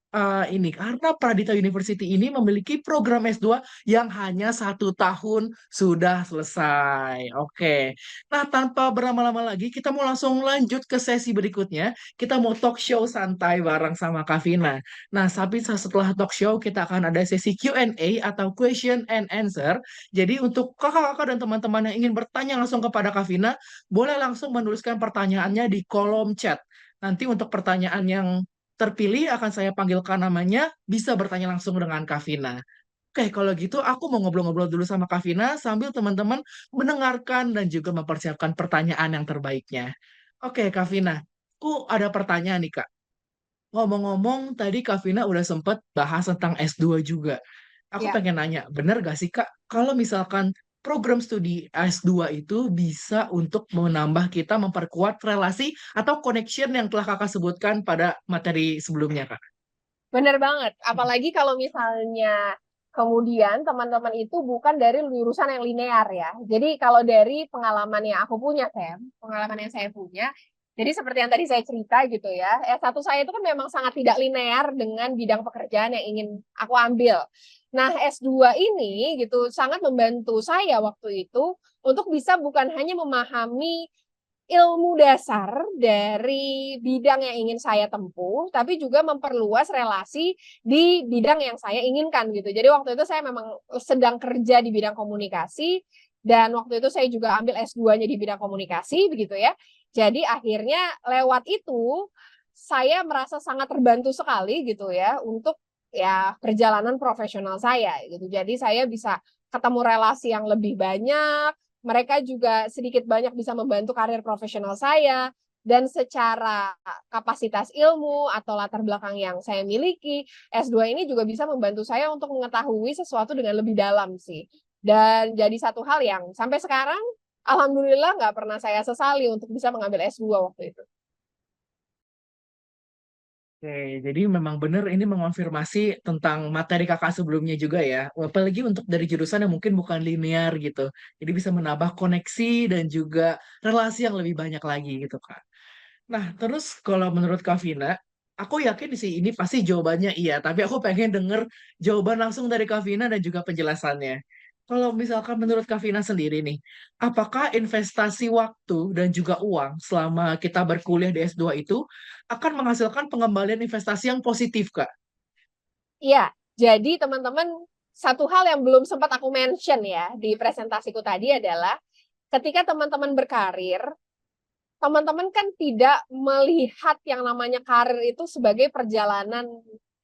Speaker 1: ini karena Pradita University ini memiliki program S2 yang hanya 1 tahun sudah selesai. Oke. Nah, tanpa berlama-lama lagi, kita mau langsung lanjut ke sesi berikutnya. Kita mau talk show santai bareng sama Kavina. Nah, tapi setelah talk show, kita akan ada sesi Q&A atau question and answer. Jadi untuk kakak-kakak dan teman-teman yang ingin bertanya langsung kepada Kavina, boleh langsung menuliskan pertanyaannya di kolom chat. Nanti untuk pertanyaan yang terpilih akan saya panggilkan namanya, bisa bertanya langsung dengan Kavina. Oke, kalau gitu aku mau ngobrol-ngobrol dulu sama Kavina sambil teman-teman mendengarkan dan juga mempersiapkan pertanyaan yang terbaiknya. Oke, Kavina, aku ada pertanyaan nih, Kak. Ngomong-ngomong, tadi Kavina udah sempat bahas tentang S2 juga. Aku
Speaker 2: Ya.
Speaker 1: pengen nanya, bener gak sih Kak, kalau misalkan program studi S2 itu bisa untuk menambah kita memperkuat relasi atau connection yang telah Kakak sebutkan pada materi sebelumnya, Kak?
Speaker 2: Bener banget. Apalagi kalau misalnya kemudian teman-teman itu bukan dari jurusan yang linear ya. Jadi kalau dari pengalaman yang aku punya, Sam, pengalaman yang saya punya, jadi seperti yang tadi saya cerita gitu ya, S1 saya itu kan memang sangat tidak linear dengan bidang pekerjaan yang ingin aku ambil. Nah, S2 ini gitu sangat membantu saya waktu itu untuk bisa bukan hanya memahami ilmu dasar dari bidang yang ingin saya tempuh, tapi juga memperluas relasi di bidang yang saya inginkan gitu. Jadi waktu itu saya memang sedang kerja di bidang komunikasi dan waktu itu saya juga ambil S2-nya di bidang komunikasi begitu ya. Jadi akhirnya lewat itu saya merasa sangat terbantu sekali gitu ya untuk ya perjalanan profesional saya gitu. Jadi saya bisa ketemu relasi yang lebih banyak, mereka juga sedikit banyak bisa membantu karir profesional saya dan secara kapasitas ilmu atau latar belakang yang saya miliki, S2 ini juga bisa membantu saya untuk mengetahui sesuatu dengan lebih dalam sih. Dan jadi satu hal yang sampai sekarang alhamdulillah nggak pernah saya sesali untuk bisa mengambil S2 waktu itu.
Speaker 1: Oke, jadi memang benar ini mengonfirmasi tentang materi kakak sebelumnya juga ya. Apalagi untuk dari jurusan yang mungkin bukan linear gitu. Jadi bisa menambah koneksi dan juga relasi yang lebih banyak lagi gitu, Kak. Nah, terus kalau menurut Kak Vina, aku yakin sih ini pasti jawabannya iya, tapi aku pengen denger jawaban langsung dari Kak Vina dan juga penjelasannya. Kalau misalkan menurut Kak Vina sendiri nih, apakah investasi waktu dan juga uang selama kita berkuliah di S2 itu akan menghasilkan pengembalian investasi yang positif, Kak?
Speaker 2: Iya, jadi teman-teman satu hal yang belum sempat aku mention ya di presentasiku tadi adalah ketika teman-teman berkarir, teman-teman kan tidak melihat yang namanya karir itu sebagai perjalanan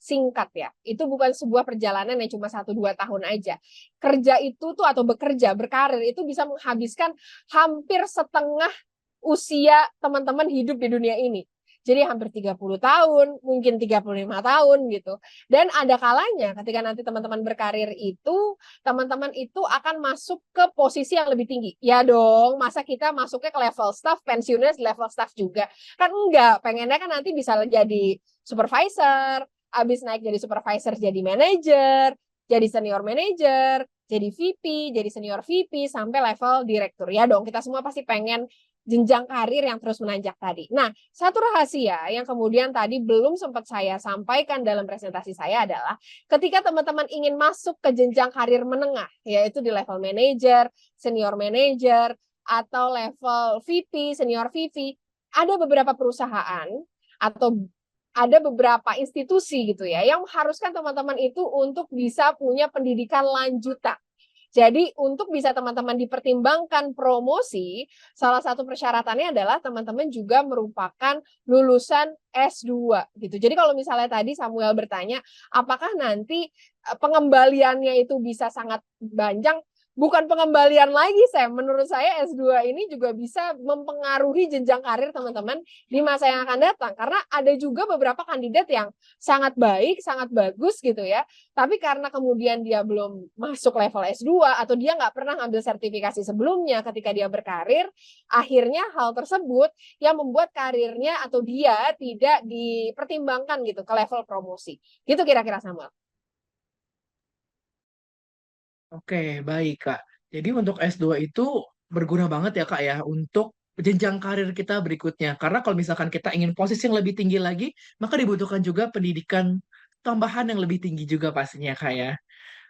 Speaker 2: singkat ya. Itu bukan sebuah perjalanan yang cuma 1-2 tahun aja. Kerja itu tuh atau bekerja, berkarir itu bisa menghabiskan hampir setengah usia teman-teman hidup di dunia ini. Jadi hampir 30 tahun, mungkin 35 tahun gitu. Dan ada kalanya ketika nanti teman-teman berkarir itu, teman-teman itu akan masuk ke posisi yang lebih tinggi. Ya dong, masa kita masuknya ke level staff, pensiunnya level staff juga. Kan enggak, pengennya kan nanti bisa jadi supervisor, habis naik jadi supervisor jadi manajer, jadi senior manager, jadi VP, jadi senior VP, sampai level direktur. Ya dong, kita semua pasti pengen jenjang karir yang terus menanjak tadi. Nah, satu rahasia yang kemudian tadi belum sempat saya sampaikan dalam presentasi saya adalah ketika teman-teman ingin masuk ke jenjang karir menengah, yaitu di level manager, senior manager, atau level VP, senior VP, ada beberapa perusahaan atau ada beberapa institusi gitu ya yang mengharuskan teman-teman itu untuk bisa punya pendidikan lanjutan. Jadi untuk bisa teman-teman dipertimbangkan promosi, salah satu persyaratannya adalah teman-teman juga merupakan lulusan S2 gitu. Jadi kalau misalnya tadi Samuel bertanya, apakah nanti pengembaliannya itu bisa sangat banyak? Bukan pengembalian lagi, Sam. Menurut saya S2 ini juga bisa mempengaruhi jenjang karir teman-teman di masa yang akan datang. Karena ada juga beberapa kandidat yang sangat baik, sangat bagus gitu ya. Tapi karena kemudian dia belum masuk level S2 atau dia nggak pernah ngambil sertifikasi sebelumnya ketika dia berkarir, akhirnya hal tersebut yang membuat karirnya atau dia tidak dipertimbangkan gitu ke level promosi. Gitu kira-kira Samuel.
Speaker 1: Oke, baik, Kak. Jadi untuk S2 itu berguna banget ya, Kak, ya, untuk jenjang karir kita berikutnya. Karena kalau misalkan kita ingin posisi yang lebih tinggi lagi, maka dibutuhkan juga pendidikan tambahan yang lebih tinggi juga pastinya Kak ya.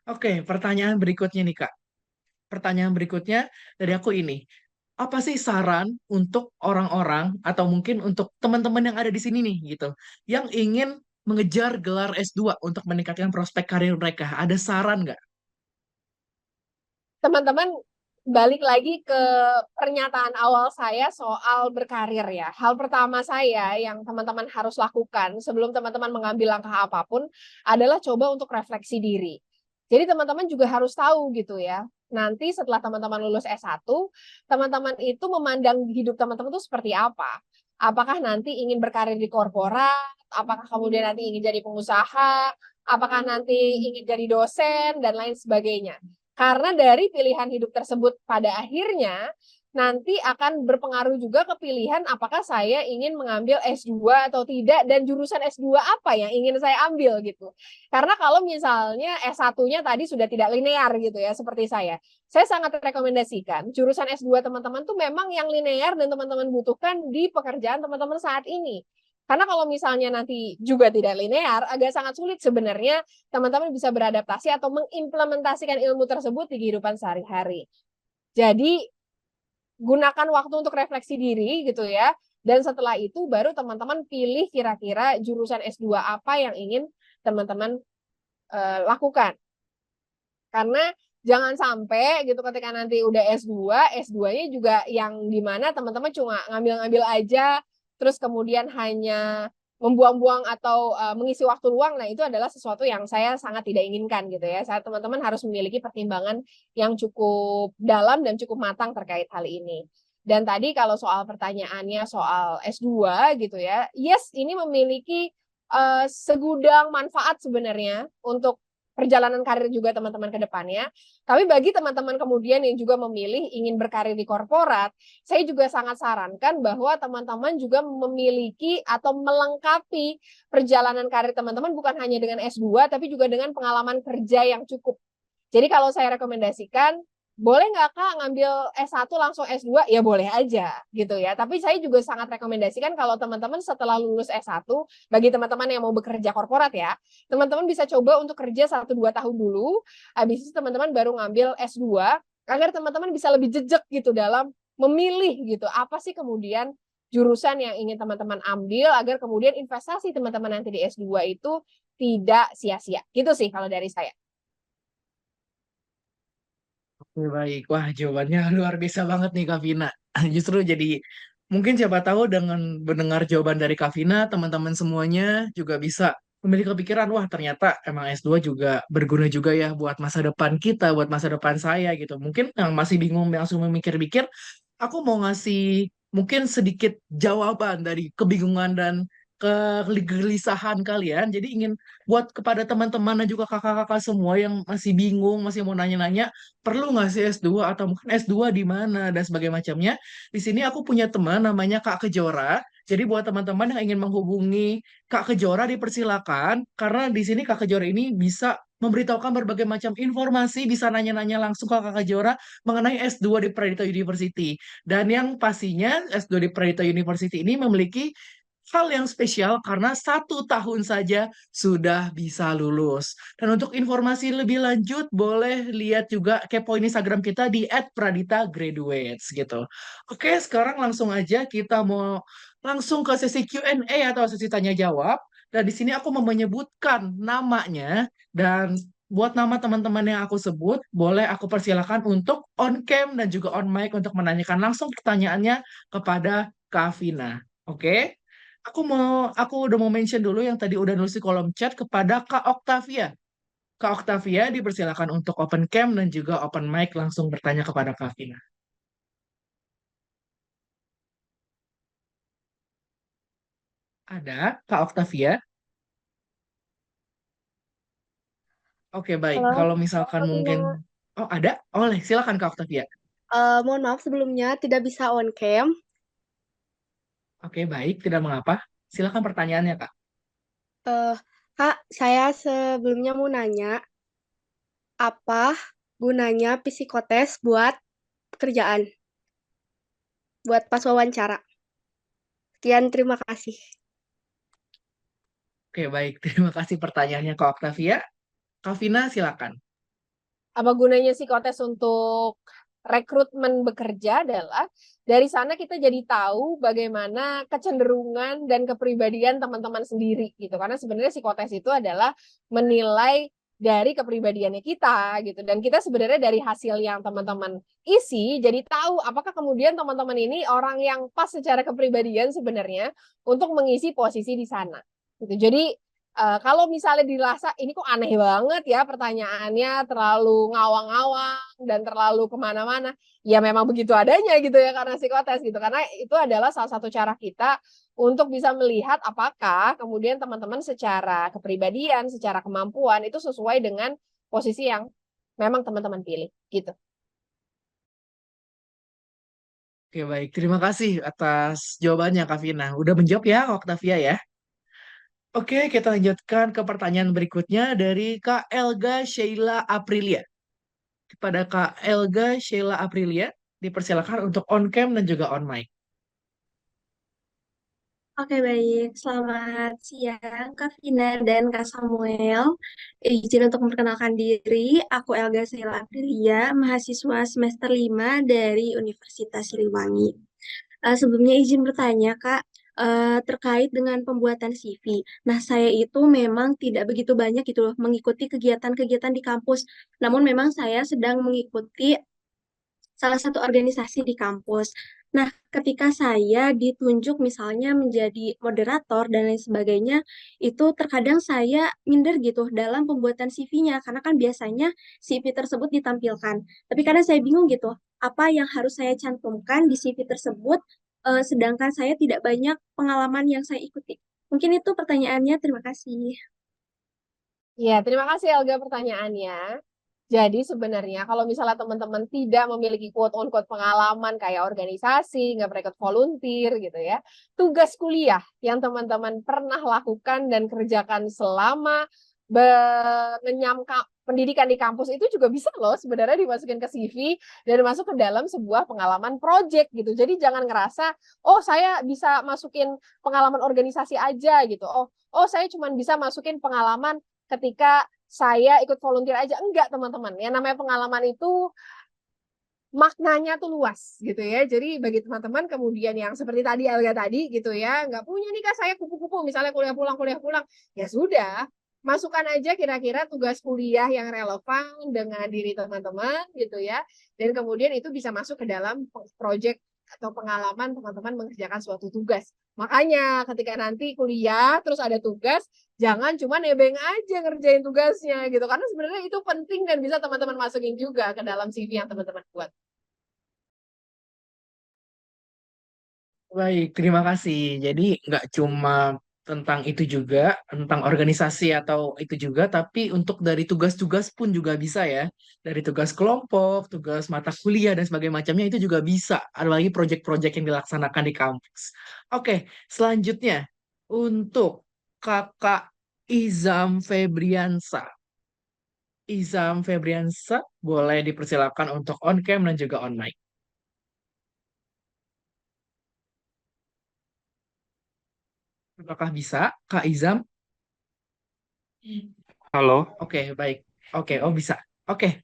Speaker 1: Oke, pertanyaan berikutnya nih Kak. Pertanyaan berikutnya dari aku ini. Apa sih saran untuk orang-orang atau mungkin untuk teman-teman yang ada di sini nih gitu, yang ingin mengejar gelar S2 untuk meningkatkan prospek karir mereka? Ada saran nggak?
Speaker 2: Teman-teman, balik lagi ke pernyataan awal saya soal berkarir ya. Hal pertama saya yang teman-teman harus lakukan sebelum teman-teman mengambil langkah apapun adalah coba untuk refleksi diri. Jadi teman-teman juga harus tahu gitu ya. Nanti setelah teman-teman lulus S1, teman-teman itu memandang hidup teman-teman itu seperti apa? Apakah nanti ingin berkarir di korporat? Apakah kemudian nanti ingin jadi pengusaha? Apakah nanti ingin jadi dosen dan lain sebagainya? Karena dari pilihan hidup tersebut pada akhirnya nanti akan berpengaruh juga ke pilihan apakah saya ingin mengambil S2 atau tidak dan jurusan S2 apa yang ingin saya ambil gitu. Karena kalau misalnya S1-nya tadi sudah tidak linear gitu ya seperti saya sangat rekomendasikan jurusan S2 teman-teman tuh memang yang linear dan teman-teman butuhkan di pekerjaan teman-teman saat ini. Karena kalau misalnya nanti juga tidak linear, agak sangat sulit sebenarnya teman-teman bisa beradaptasi atau mengimplementasikan ilmu tersebut di kehidupan sehari-hari. Jadi gunakan waktu untuk refleksi diri gitu ya. Dan setelah itu baru teman-teman pilih kira-kira jurusan S2 apa yang ingin teman-teman lakukan. Karena jangan sampai gitu ketika nanti udah S2, S2-nya juga yang dimana teman-teman cuma ngambil-ngambil aja, terus kemudian hanya membuang-buang atau mengisi waktu luang. Nah, itu adalah sesuatu yang saya sangat tidak inginkan gitu ya. Saya teman-teman harus memiliki pertimbangan yang cukup dalam dan cukup matang terkait hal ini. Dan tadi kalau soal pertanyaannya soal S2 gitu ya, yes ini memiliki segudang manfaat sebenarnya untuk perjalanan karir juga teman-teman ke depannya. Tapi bagi teman-teman kemudian yang juga memilih ingin berkarir di korporat, saya juga sangat sarankan bahwa teman-teman juga memiliki atau melengkapi perjalanan karir teman-teman bukan hanya dengan S2, tapi juga dengan pengalaman kerja yang cukup. Jadi kalau saya rekomendasikan, boleh nggak Kak ngambil S1 langsung S2? Ya boleh aja gitu ya. Tapi saya juga sangat rekomendasikan kalau teman-teman setelah lulus S1, bagi teman-teman yang mau bekerja korporat ya, teman-teman bisa coba untuk kerja 1-2 tahun dulu, habis itu teman-teman baru ngambil S2, agar teman-teman bisa lebih jejak gitu dalam memilih gitu, apa sih kemudian jurusan yang ingin teman-teman ambil, agar kemudian investasi teman-teman nanti di S2 itu tidak sia-sia. Gitu sih kalau dari saya.
Speaker 1: Oke, baik. Wah, jawabannya luar biasa banget nih Kak Vina. Justru jadi mungkin siapa tahu dengan mendengar jawaban dari Kak Vina, teman-teman semuanya juga bisa memiliki kepikiran, wah ternyata emang S2 juga berguna juga ya buat masa depan kita, buat masa depan saya gitu. Mungkin yang masih bingung langsung memikir-mikir, aku mau ngasih mungkin sedikit jawaban dari kebingungan dan kegelisahan kalian. Jadi ingin buat kepada teman-teman dan juga kakak-kakak semua yang masih bingung, masih mau nanya-nanya, perlu nggak sih S2 atau mungkin S2 di mana dan sebagainya macamnya. Di sini aku punya teman namanya Kak Kejora. Jadi buat teman-teman yang ingin menghubungi Kak Kejora dipersilakan karena di sini Kak Kejora ini bisa memberitahukan berbagai macam informasi, bisa nanya-nanya langsung ke Kak Kejora mengenai S2 di Pradita University. Dan yang pastinya S2 di Pradita University ini memiliki hal yang spesial karena 1 tahun saja sudah bisa lulus. Dan untuk informasi lebih lanjut, boleh lihat juga kepoin Instagram kita di @praditagraduates gitu. Oke, sekarang langsung aja kita mau langsung ke sesi Q&A atau sesi tanya jawab. Dan di sini aku mau menyebutkan namanya dan buat nama teman-teman yang aku sebut, boleh aku persilakan untuk on cam dan juga on mic untuk menanyakan langsung pertanyaannya kepada Kak Vina. Oke? Aku udah mau mention dulu yang tadi udah nulis di kolom chat kepada Kak Octavia. Kak Octavia dipersilakan untuk open cam dan juga open mic langsung bertanya kepada Kak Vina. Ada Kak Octavia? Oke, baik.
Speaker 3: Halo,
Speaker 1: Kalau misalkan
Speaker 3: Kak
Speaker 1: mungkin
Speaker 3: Vina.
Speaker 1: Oh, ada? Oleh, silakan Kak Octavia.
Speaker 3: Mohon maaf sebelumnya tidak bisa on cam.
Speaker 1: Oke, baik, tidak mengapa. Silakan pertanyaannya, Kak.
Speaker 3: Eh, Kak, saya sebelumnya mau nanya, apa gunanya psikotes buat pekerjaan, buat pas wawancara? Sekian, terima kasih.
Speaker 1: Oke, baik. Terima kasih pertanyaannya Kak Octavia. Kak Vina, silakan.
Speaker 2: Apa gunanya psikotes untuk rekrutmen bekerja adalah dari sana kita jadi tahu bagaimana kecenderungan dan kepribadian teman-teman sendiri gitu. Karena sebenarnya psikotes itu adalah menilai dari kepribadiannya kita gitu. Dan kita sebenarnya dari hasil yang teman-teman isi jadi tahu apakah kemudian teman-teman ini orang yang pas secara kepribadian sebenarnya untuk mengisi posisi di sana. Gitu. Jadi kalau misalnya dirasa ini kok aneh banget ya pertanyaannya terlalu ngawang-ngawang dan terlalu kemana-mana, ya memang begitu adanya gitu ya karena psikotes gitu. Karena itu adalah salah satu cara kita untuk bisa melihat apakah kemudian teman-teman secara kepribadian, secara kemampuan itu sesuai dengan posisi yang memang teman-teman pilih gitu.
Speaker 1: Oke, baik. Terima kasih atas jawabannya Kak Vina. Udah menjawab ya Kak Octavia ya. Oke, kita lanjutkan ke pertanyaan berikutnya dari Kak Elga Sheila Aprilia. Kepada Kak Elga Sheila Aprilia, dipersilakan untuk on cam dan juga on mic.
Speaker 4: Oke, baik. Selamat siang, Kak Vina dan Kak Samuel. Izin untuk memperkenalkan diri, aku Elga Sheila Aprilia, mahasiswa semester 5 dari Universitas Siliwangi. Sebelumnya izin bertanya, Kak, terkait dengan pembuatan CV. Nah, saya itu memang tidak begitu banyak gitu loh mengikuti kegiatan-kegiatan di kampus. Namun memang saya sedang mengikuti salah satu organisasi di kampus. Nah, ketika saya ditunjuk misalnya menjadi moderator dan lain sebagainya, itu terkadang saya minder gitu dalam pembuatan CV-nya, karena kan biasanya CV tersebut ditampilkan. Tapi kadang saya bingung gitu, apa yang harus saya cantumkan di CV tersebut, sedangkan saya tidak banyak pengalaman yang saya ikuti. Mungkin itu pertanyaannya, terima kasih.
Speaker 2: Ya, terima kasih Elga pertanyaannya. Jadi sebenarnya kalau misalnya teman-teman tidak memiliki quote on quote pengalaman kayak organisasi, nggak pernah ikut volunteer gitu ya, tugas kuliah yang teman-teman pernah lakukan dan kerjakan selama mengenyam pendidikan di kampus itu juga bisa loh sebenarnya dimasukin ke CV dan masuk ke dalam sebuah pengalaman project gitu. Jadi jangan ngerasa, oh saya bisa masukin pengalaman organisasi aja gitu. Oh saya cuma bisa masukin pengalaman ketika saya ikut volunteer aja. Enggak, teman-teman. Yang namanya pengalaman itu maknanya tuh luas gitu ya. Jadi bagi teman-teman kemudian yang seperti tadi Elga tadi gitu ya, nggak punya nih Kak saya kupu-kupu misalnya kuliah pulang. Ya sudah, masukkan aja kira-kira tugas kuliah yang relevan dengan diri teman-teman gitu ya. Dan kemudian itu bisa masuk ke dalam project atau pengalaman teman-teman mengerjakan suatu tugas. Makanya ketika nanti kuliah terus ada tugas, jangan cuma nebeng aja ngerjain tugasnya gitu. Karena sebenarnya itu penting dan bisa teman-teman masukin juga ke dalam CV yang teman-teman buat.
Speaker 1: Baik, terima kasih. Jadi nggak cuma tentang itu juga, tentang organisasi atau itu juga, tapi untuk dari tugas-tugas pun juga bisa ya. Dari tugas kelompok, tugas mata kuliah, dan sebagainya macamnya itu juga bisa. Ada lagi proyek-proyek yang dilaksanakan di kampus. Oke, selanjutnya untuk Kakak Izam Febriansa. Izam Febriansa, boleh dipersilakan untuk on cam dan juga on mic. Apakah bisa, Kak Izam?
Speaker 5: Halo,
Speaker 1: Oke, baik. Oke, oh bisa. Oke,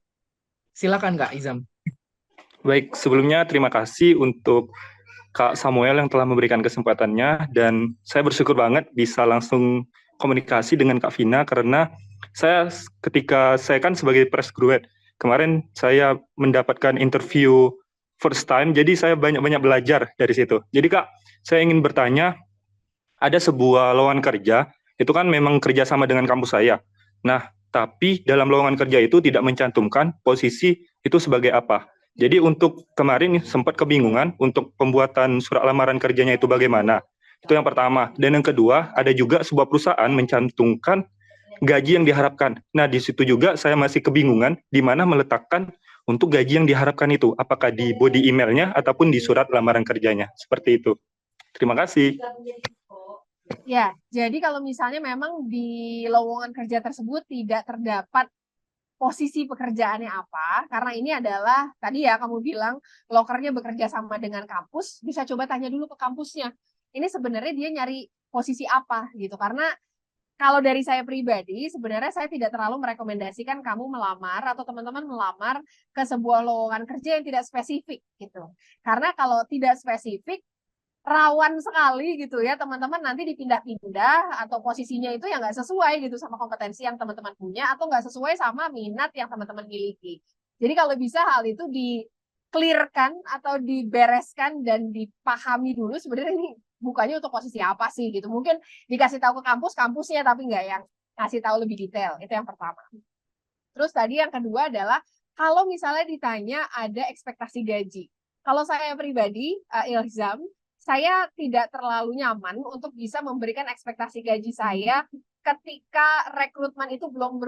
Speaker 1: silakan Kak Izam.
Speaker 5: baik. Sebelumnya terima kasih untuk Kak Samuel yang telah memberikan kesempatannya dan saya bersyukur banget bisa langsung komunikasi dengan Kak Vina karena saya ketika saya kan sebagai fresh graduate, kemarin saya mendapatkan interview first time, jadi saya banyak-banyak belajar dari situ. Jadi Kak, saya ingin bertanya, ada sebuah lowongan kerja, itu kan memang kerjasama dengan kampus saya. Nah, tapi dalam lowongan kerja itu tidak mencantumkan posisi itu sebagai apa. Jadi untuk kemarin sempat kebingungan untuk pembuatan surat lamaran kerjanya itu bagaimana. Itu yang pertama. Dan yang kedua, ada juga sebuah perusahaan mencantumkan gaji yang diharapkan. Nah, di situ juga saya masih kebingungan di mana meletakkan untuk gaji yang diharapkan itu. Apakah di body emailnya ataupun di surat lamaran kerjanya. Seperti itu. Terima kasih.
Speaker 2: Ya, jadi kalau misalnya memang di lowongan kerja tersebut tidak terdapat posisi pekerjaannya apa, karena ini adalah tadi ya kamu bilang lokernya bekerja sama dengan kampus, bisa coba tanya dulu ke kampusnya. Ini sebenarnya dia nyari posisi apa gitu, karena kalau dari saya pribadi, sebenarnya saya tidak terlalu merekomendasikan kamu melamar atau teman-teman melamar ke sebuah lowongan kerja yang tidak spesifik gitu. Karena kalau tidak spesifik, rawan sekali gitu ya teman-teman nanti dipindah-pindah atau posisinya itu yang nggak sesuai gitu sama kompetensi yang teman-teman punya atau nggak sesuai sama minat yang teman-teman miliki. Jadi kalau bisa hal itu di-clearkan atau dibereskan dan dipahami dulu sebenarnya ini bukannya untuk posisi apa sih gitu. Mungkin dikasih tahu ke kampusnya tapi nggak yang ngasih tahu lebih detail. Itu yang pertama. Terus tadi yang kedua adalah kalau misalnya ditanya ada ekspektasi gaji. Kalau saya pribadi, Ilzam, saya tidak terlalu nyaman untuk bisa memberikan ekspektasi gaji saya ketika rekrutmen itu belum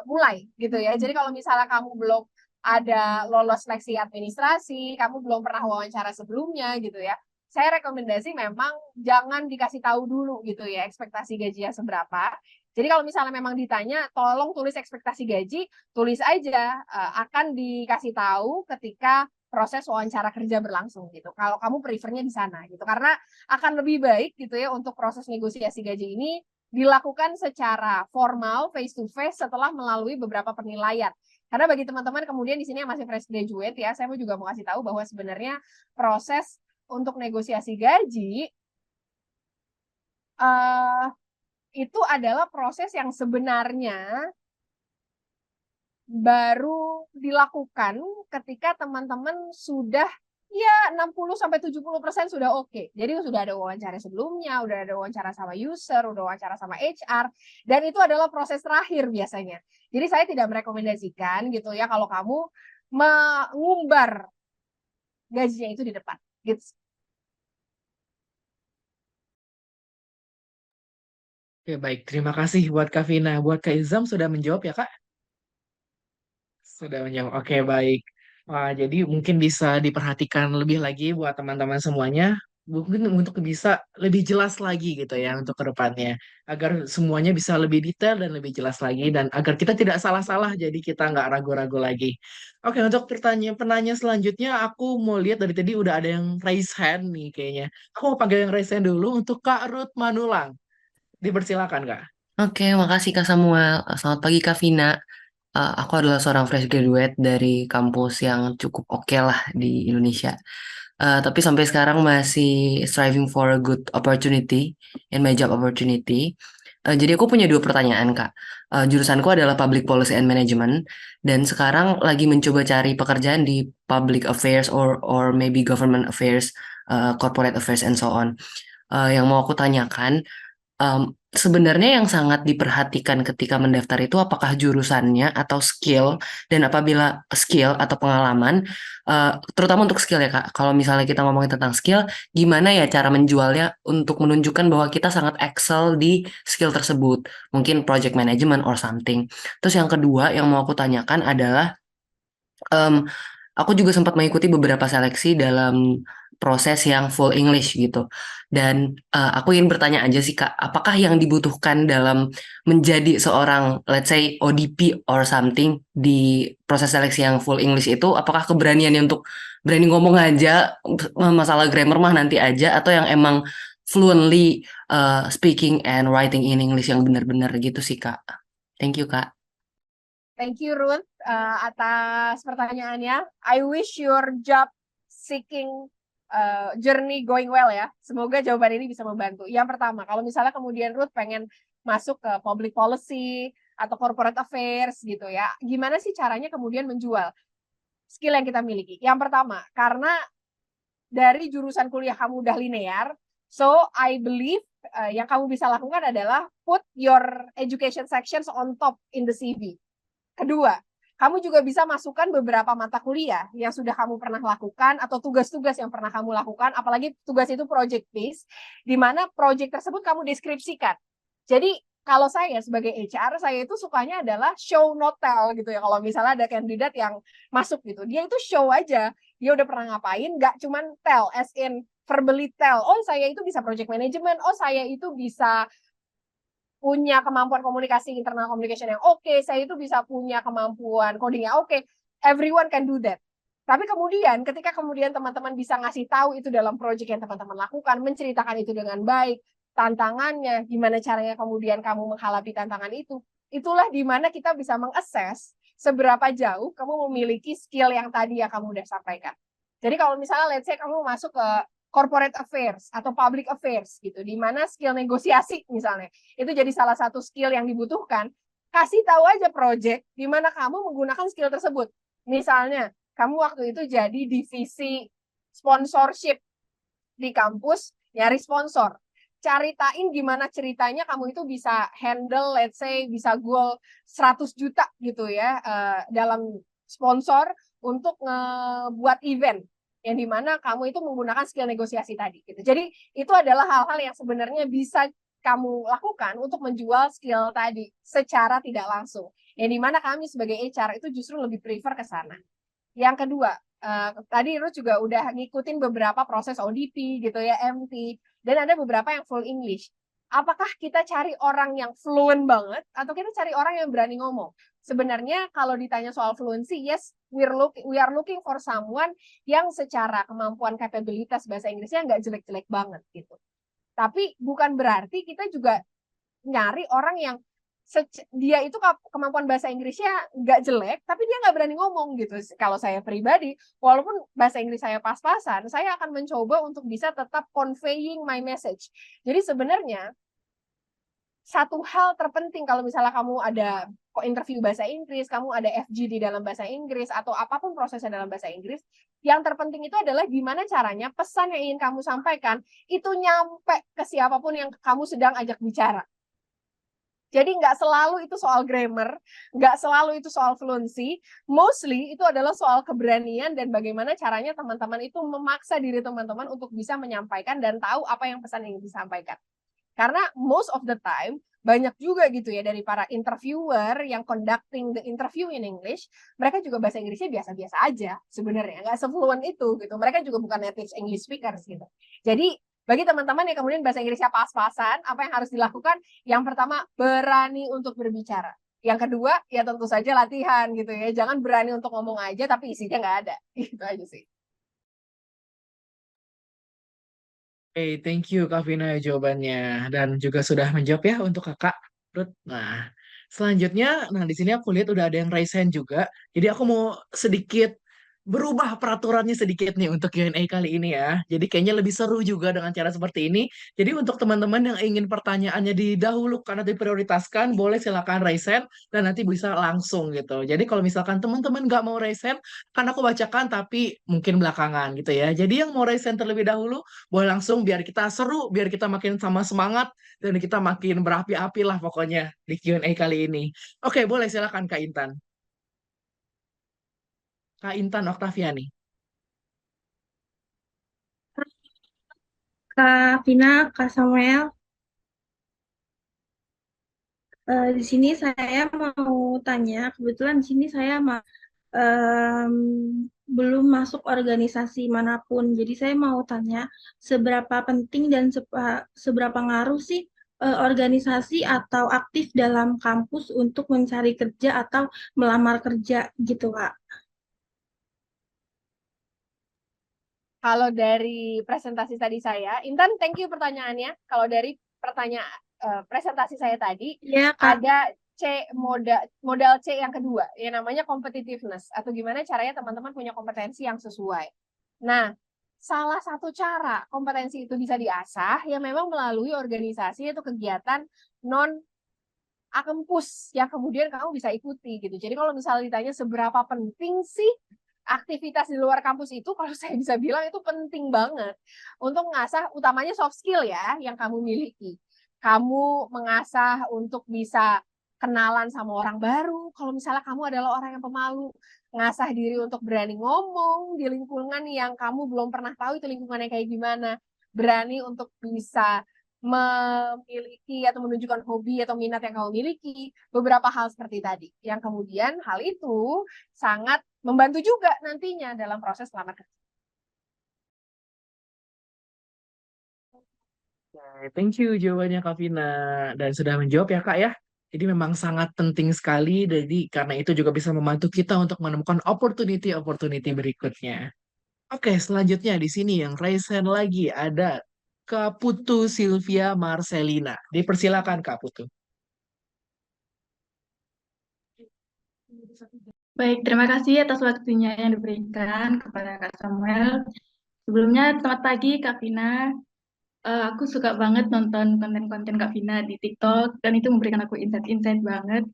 Speaker 2: mulai gitu ya. Jadi kalau misalnya kamu belum ada lolos seleksi administrasi, kamu belum pernah wawancara sebelumnya gitu ya. Saya rekomendasi memang jangan dikasih tahu dulu gitu ya ekspektasi gajinya seberapa. Jadi kalau misalnya memang ditanya, tolong tulis ekspektasi gaji, tulis aja akan dikasih tahu ketika proses wawancara kerja berlangsung gitu. Kalau kamu prefernya di sana gitu. Karena akan lebih baik gitu ya untuk proses negosiasi gaji ini dilakukan secara formal face to face setelah melalui beberapa penilaian. Karena bagi teman-teman kemudian di sini yang masih fresh graduate ya, saya juga mau kasih tahu bahwa sebenarnya proses untuk negosiasi gaji itu adalah proses yang sebenarnya baru dilakukan ketika teman-teman sudah ya 60-70% sudah oke. Jadi sudah ada wawancara sebelumnya, udah ada wawancara sama user, udah wawancara sama HR, dan itu adalah proses terakhir biasanya. Jadi saya tidak merekomendasikan gitu ya kalau kamu mengumbar gajinya itu di depan. Gitu.
Speaker 1: Oke, baik. Terima kasih buat Kak Vina. Buat Kak Ilzam sudah menjawab ya, Kak? Sudah menjawab. Oke, baik. Wah, jadi mungkin bisa diperhatikan lebih lagi buat teman-teman semuanya. Mungkin untuk bisa lebih jelas lagi gitu ya untuk ke depannya. Agar semuanya bisa lebih detail dan lebih jelas lagi. Dan agar kita tidak salah-salah, jadi kita nggak ragu-ragu lagi. Oke, untuk penanya selanjutnya, aku mau lihat dari tadi udah ada yang raise hand nih kayaknya. Aku mau panggil yang raise hand dulu untuk Kak Ruth Manulang. Dipersilakan, Kak.
Speaker 6: Oke, makasih Kak Samuel. Selamat pagi Kak Vina. Aku adalah seorang fresh graduate dari kampus yang cukup oke lah di Indonesia. Tapi sampai sekarang masih striving for a good opportunity in my job opportunity. Jadi aku punya dua pertanyaan Kak. Jurusanku adalah Public Policy and Management dan sekarang lagi mencoba cari pekerjaan di Public Affairs or maybe Government Affairs, Corporate Affairs and so on. Yang mau aku tanyakan. Sebenarnya yang sangat diperhatikan ketika mendaftar itu apakah jurusannya atau skill, dan apabila skill atau pengalaman, terutama untuk skill ya Kak, kalau misalnya kita ngomongin tentang skill, gimana ya cara menjualnya untuk menunjukkan bahwa kita sangat excel di skill tersebut, mungkin project management or something. Terus yang kedua yang mau aku tanyakan adalah, aku juga sempat mengikuti beberapa seleksi dalam proses yang full English gitu. Dan aku ingin bertanya aja sih Kak, apakah yang dibutuhkan dalam menjadi seorang let's say ODP or something di proses seleksi yang full English itu, apakah keberaniannya untuk berani ngomong aja, masalah grammar mah nanti aja, atau yang emang fluently speaking and writing in English yang benar-benar gitu sih Kak. Thank you Kak.
Speaker 2: Thank you Ruth atas pertanyaannya. I wish your job seeking journey going well ya. Semoga jawaban ini bisa membantu. Yang pertama, kalau misalnya kemudian Ruth pengen masuk ke public policy atau corporate affairs gitu ya, gimana sih caranya kemudian menjual skill yang kita miliki? Yang pertama, karena dari jurusan kuliah kamu udah linear, so I believe yang kamu bisa lakukan adalah put your education sections on top in the CV. Kedua, kamu juga bisa masukkan beberapa mata kuliah yang sudah kamu pernah lakukan atau tugas-tugas yang pernah kamu lakukan, apalagi tugas itu project based, di mana project tersebut kamu deskripsikan. Jadi kalau saya sebagai HR, saya itu sukanya adalah show not tell gitu ya. Kalau misalnya ada kandidat yang masuk gitu, dia itu show aja, dia udah pernah ngapain, nggak cuman tell, as in verbally tell, oh saya itu bisa project management, oh saya itu bisa punya kemampuan komunikasi internal communication yang oke, saya itu bisa punya kemampuan coding yang oke. Everyone can do that. Tapi kemudian ketika kemudian teman-teman bisa ngasih tahu itu dalam project yang teman-teman lakukan, menceritakan itu dengan baik, tantangannya, gimana caranya kemudian kamu menghadapi tantangan itu. Itulah di mana kita bisa mengakses seberapa jauh kamu memiliki skill yang tadi yang kamu udah sampaikan. Jadi kalau misalnya let's say kamu masuk ke corporate affairs atau public affairs gitu, di mana skill negosiasi misalnya, itu jadi salah satu skill yang dibutuhkan, kasih tahu aja project di mana kamu menggunakan skill tersebut. Misalnya, kamu waktu itu jadi divisi sponsorship di kampus, nyari sponsor. Ceritain gimana ceritanya kamu itu bisa handle, let's say, bisa goal 100 juta gitu ya, dalam sponsor untuk ngebuat event yang dimana kamu itu menggunakan skill negosiasi tadi gitu. Jadi itu adalah hal-hal yang sebenarnya bisa kamu lakukan untuk menjual skill tadi secara tidak langsung. Yang dimana kami sebagai HR itu justru lebih prefer ke sana. Yang kedua, tadi Ruth juga udah ngikutin beberapa proses ODP gitu ya, MT, dan ada beberapa yang full English. Apakah kita cari orang yang fluent banget atau kita cari orang yang berani ngomong? Sebenarnya kalau ditanya soal fluency, yes, we are looking for someone yang secara kemampuan kapabilitas bahasa Inggrisnya nggak jelek-jelek banget gitu. Tapi bukan berarti kita juga nyari orang yang dia itu kemampuan bahasa Inggrisnya nggak jelek, tapi dia nggak berani ngomong gitu. Kalau saya pribadi, walaupun bahasa Inggris saya pas-pasan, saya akan mencoba untuk bisa tetap conveying my message. Jadi sebenarnya satu hal terpenting kalau misalnya kamu ada interview bahasa Inggris, kamu ada FGD dalam bahasa Inggris, atau apapun prosesnya dalam bahasa Inggris, yang terpenting itu adalah gimana caranya pesan yang ingin kamu sampaikan itu nyampe ke siapapun yang kamu sedang ajak bicara. Jadi nggak selalu itu soal grammar, nggak selalu itu soal fluency, mostly itu adalah soal keberanian dan bagaimana caranya teman-teman itu memaksa diri teman-teman untuk bisa menyampaikan dan tahu apa yang pesan yang ingin disampaikan. Karena most of the time, banyak juga gitu ya dari para interviewer yang conducting the interview in English, mereka juga bahasa Inggrisnya biasa-biasa aja sebenarnya, nggak se-fluent itu gitu. Mereka juga bukan native English speakers gitu. Jadi bagi teman-teman yang kemudian bahasa Inggrisnya pas-pasan, apa yang harus dilakukan? Yang pertama, berani untuk berbicara. Yang kedua, ya tentu saja latihan gitu ya. Jangan berani untuk ngomong aja tapi isinya nggak ada. Gitu aja sih.
Speaker 1: Hey, thank you Kak Vina jawabannya dan juga sudah menjawab ya untuk Kakak Ruth. Nah, selanjutnya, di sini aku lihat udah ada yang raise hand juga. Jadi aku mau sedikit berubah peraturannya sedikit nih untuk Q&A kali ini ya. Jadi kayaknya lebih seru juga dengan cara seperti ini. Jadi untuk teman-teman yang ingin pertanyaannya didahulukan atau diprioritaskan, boleh silakan raise hand dan nanti bisa langsung gitu. Jadi kalau misalkan teman-teman nggak mau raise hand, kan aku bacakan tapi mungkin belakangan gitu ya. Jadi yang mau raise hand terlebih dahulu, boleh langsung biar kita seru, biar kita makin sama semangat, dan kita makin berapi-api lah pokoknya di Q&A kali ini. Oke, boleh silakan Kak Intan. Kak Intan Oktaviani.
Speaker 4: Kak Vina, Kak Samuel, di sini saya mau tanya, kebetulan di sini saya em, belum masuk organisasi manapun, jadi saya mau tanya seberapa penting dan seberapa ngaruh sih organisasi atau aktif dalam kampus untuk mencari kerja atau melamar kerja gitu, Kak.
Speaker 2: Kalau dari presentasi tadi saya, Intan, thank you pertanyaannya. Kalau dari presentasi saya tadi,
Speaker 4: Iya, Kak.
Speaker 2: ada modal C yang kedua, yang namanya competitiveness, atau gimana caranya teman-teman punya kompetensi yang sesuai. Nah, salah satu cara kompetensi itu bisa diasah, ya memang melalui organisasi atau kegiatan non kampus yang kemudian kamu bisa ikuti gitu. Jadi kalau misalnya ditanya seberapa penting sih aktivitas di luar kampus itu, kalau saya bisa bilang itu penting banget untuk mengasah utamanya soft skill ya yang kamu miliki. Kamu mengasah untuk bisa kenalan sama orang baru. Kalau misalnya kamu adalah orang yang pemalu, ngasah diri untuk berani ngomong di lingkungan yang kamu belum pernah tahu itu lingkungannya kayak gimana. Berani untuk bisa memiliki atau menunjukkan hobi atau minat yang kamu miliki, beberapa hal seperti tadi. Yang kemudian hal itu sangat membantu juga nantinya dalam proses lamar kerja.
Speaker 1: Oke, thank you jawabannya Kak Vina dan sudah menjawab ya Kak ya. Jadi memang sangat penting sekali, jadi karena itu juga bisa membantu kita untuk menemukan opportunity berikutnya. Oke, selanjutnya di sini yang raise hand lagi ada Kak Putu Sylvia Marcelina. Dipersilakan Kak Putu.
Speaker 7: Baik, terima kasih atas waktunya yang diberikan kepada Kak Samuel. Sebelumnya, selamat pagi Kak Vina. Aku suka banget nonton konten-konten Kak Vina di TikTok, dan itu memberikan aku insight-insight banget.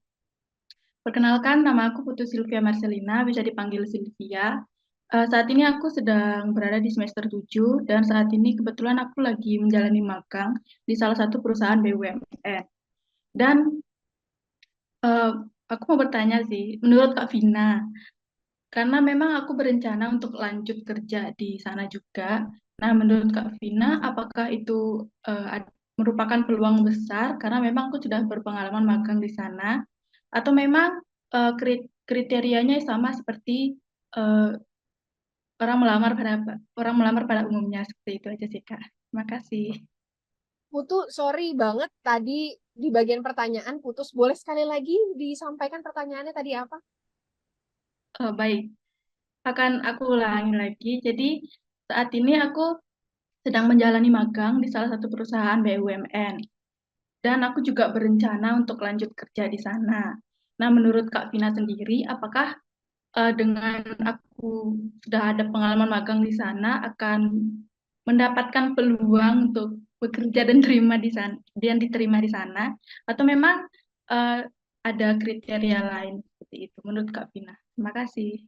Speaker 7: Perkenalkan, nama aku Putu Sylvia Marcelina, bisa dipanggil Sylvia. Saat ini aku sedang berada di semester 7, dan saat ini kebetulan aku lagi menjalani magang di salah satu perusahaan BUMN. Dan aku mau bertanya sih, menurut Kak Vina, karena memang aku berencana untuk lanjut kerja di sana juga. Nah, menurut Kak Vina, apakah itu merupakan peluang besar karena memang aku sudah berpengalaman magang di sana, atau memang kriterianya sama seperti eh, orang melamar pada umumnya, seperti itu aja sih Kak. Terima kasih.
Speaker 2: Putu, sorry banget tadi di bagian pertanyaan putus. Boleh sekali lagi disampaikan pertanyaannya tadi apa?
Speaker 7: Baik, akan aku ulangi lagi. Jadi saat ini aku sedang menjalani magang di salah satu perusahaan BUMN. Dan aku juga berencana untuk lanjut kerja di sana. Nah, menurut Kak Vina sendiri, apakah dengan aku sudah ada pengalaman magang di sana akan mendapatkan peluang untuk bekerja dan diterima di sana, atau memang eh, ada kriteria lain seperti itu menurut Kak Vina? Terima kasih.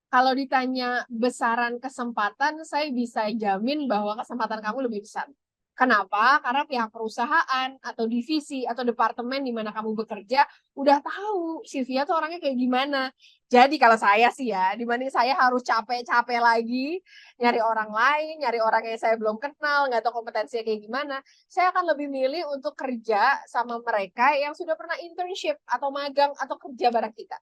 Speaker 2: Kalau ditanya besaran kesempatan, saya bisa jamin bahwa kesempatan kamu lebih besar. Kenapa? Karena pihak perusahaan atau divisi atau departemen di mana kamu bekerja udah tahu Sylvia tuh orangnya kayak gimana. Jadi kalau saya sih ya, dibanding saya harus capek-capek lagi nyari orang lain, nyari orang yang saya belum kenal, nggak tahu kompetensinya kayak gimana, saya akan lebih milih untuk kerja sama mereka yang sudah pernah internship atau magang atau kerja bareng kita.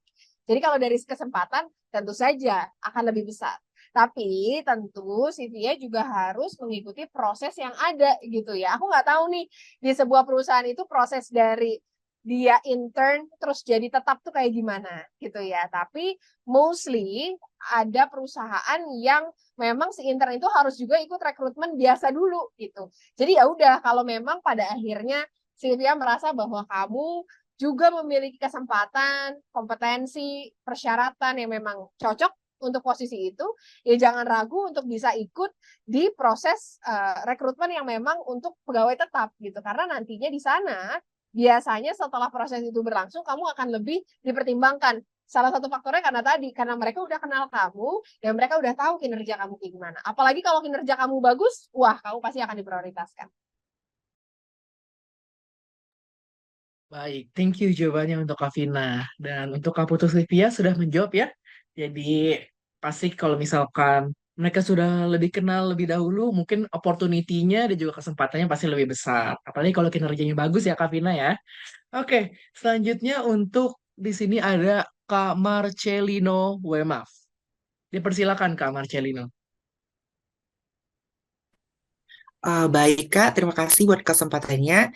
Speaker 2: Jadi kalau dari kesempatan tentu saja akan lebih besar. Tapi tentu Sylvia juga harus mengikuti proses yang ada gitu ya. Aku nggak tahu nih di sebuah perusahaan itu proses dari dia intern terus jadi tetap tuh kayak gimana gitu ya. Tapi mostly ada perusahaan yang memang si intern itu harus juga ikut rekrutmen biasa dulu gitu. Jadi ya udah kalau memang pada akhirnya Sylvia merasa bahwa kamu juga memiliki kesempatan, kompetensi, persyaratan yang memang cocok untuk posisi itu, ya jangan ragu untuk bisa ikut di proses rekrutmen yang memang untuk pegawai tetap gitu. Karena nantinya di sana biasanya setelah proses itu berlangsung kamu akan lebih dipertimbangkan. Salah satu faktornya karena mereka udah kenal kamu dan mereka udah tahu kinerja kamu kayak gimana. Apalagi kalau kinerja kamu bagus, wah kamu pasti akan diprioritaskan.
Speaker 1: Baik, thank you jawabannya untuk Kak Vina. Dan untuk Kak Putu Sylvia sudah menjawab ya. Jadi pasti kalau misalkan mereka sudah lebih kenal lebih dahulu, mungkin opportunity-nya dan juga kesempatannya pasti lebih besar. Apalagi kalau kinerjanya bagus ya Kak Vina ya. Oke, selanjutnya untuk di sini ada Kak Marcelino Wemaf. Dipersilakan Kak Marcelino.
Speaker 8: Baik Kak, terima kasih buat kesempatannya.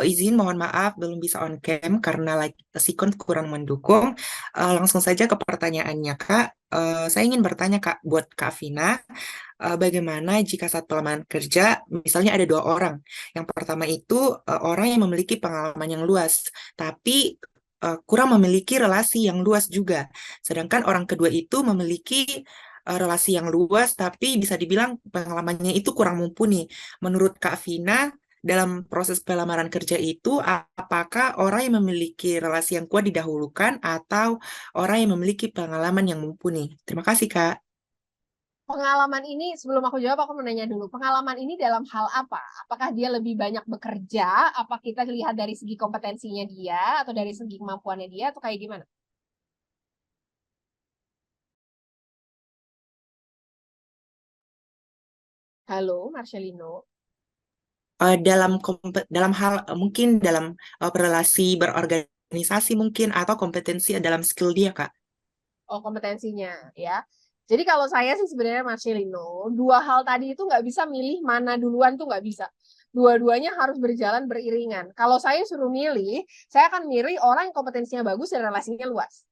Speaker 8: Izin mohon maaf belum bisa on cam karena sikon kurang mendukung. Langsung saja ke pertanyaannya Kak. Saya ingin bertanya Kak, buat Kak Vina, bagaimana jika saat pelamar kerja, misalnya ada dua orang. Yang pertama itu orang yang memiliki pengalaman yang luas, tapi kurang memiliki relasi yang luas juga. Sedangkan orang kedua itu memiliki relasi yang luas, tapi bisa dibilang pengalamannya itu kurang mumpuni. Menurut Kak Vina, dalam proses pelamaran kerja itu, apakah orang yang memiliki relasi yang kuat didahulukan atau orang yang memiliki pengalaman yang mumpuni? Terima kasih, Kak.
Speaker 2: Pengalaman ini, sebelum aku jawab, aku mau nanya dulu. Pengalaman ini dalam hal apa? Apakah dia lebih banyak bekerja? Apa kita lihat dari segi kompetensinya dia? Atau dari segi kemampuannya dia? Atau kayak gimana? Halo, Marcelino.
Speaker 8: Dalam hal mungkin dalam relasi berorganisasi mungkin atau kompetensi dalam skill dia, Kak.
Speaker 2: Oh, kompetensinya ya. Jadi kalau saya sih sebenarnya Marcelino, dua hal tadi itu nggak bisa milih mana duluan tuh nggak bisa. Dua-duanya harus berjalan beriringan. Kalau saya suruh milih, saya akan milih orang yang kompetensinya bagus dan relasinya luas.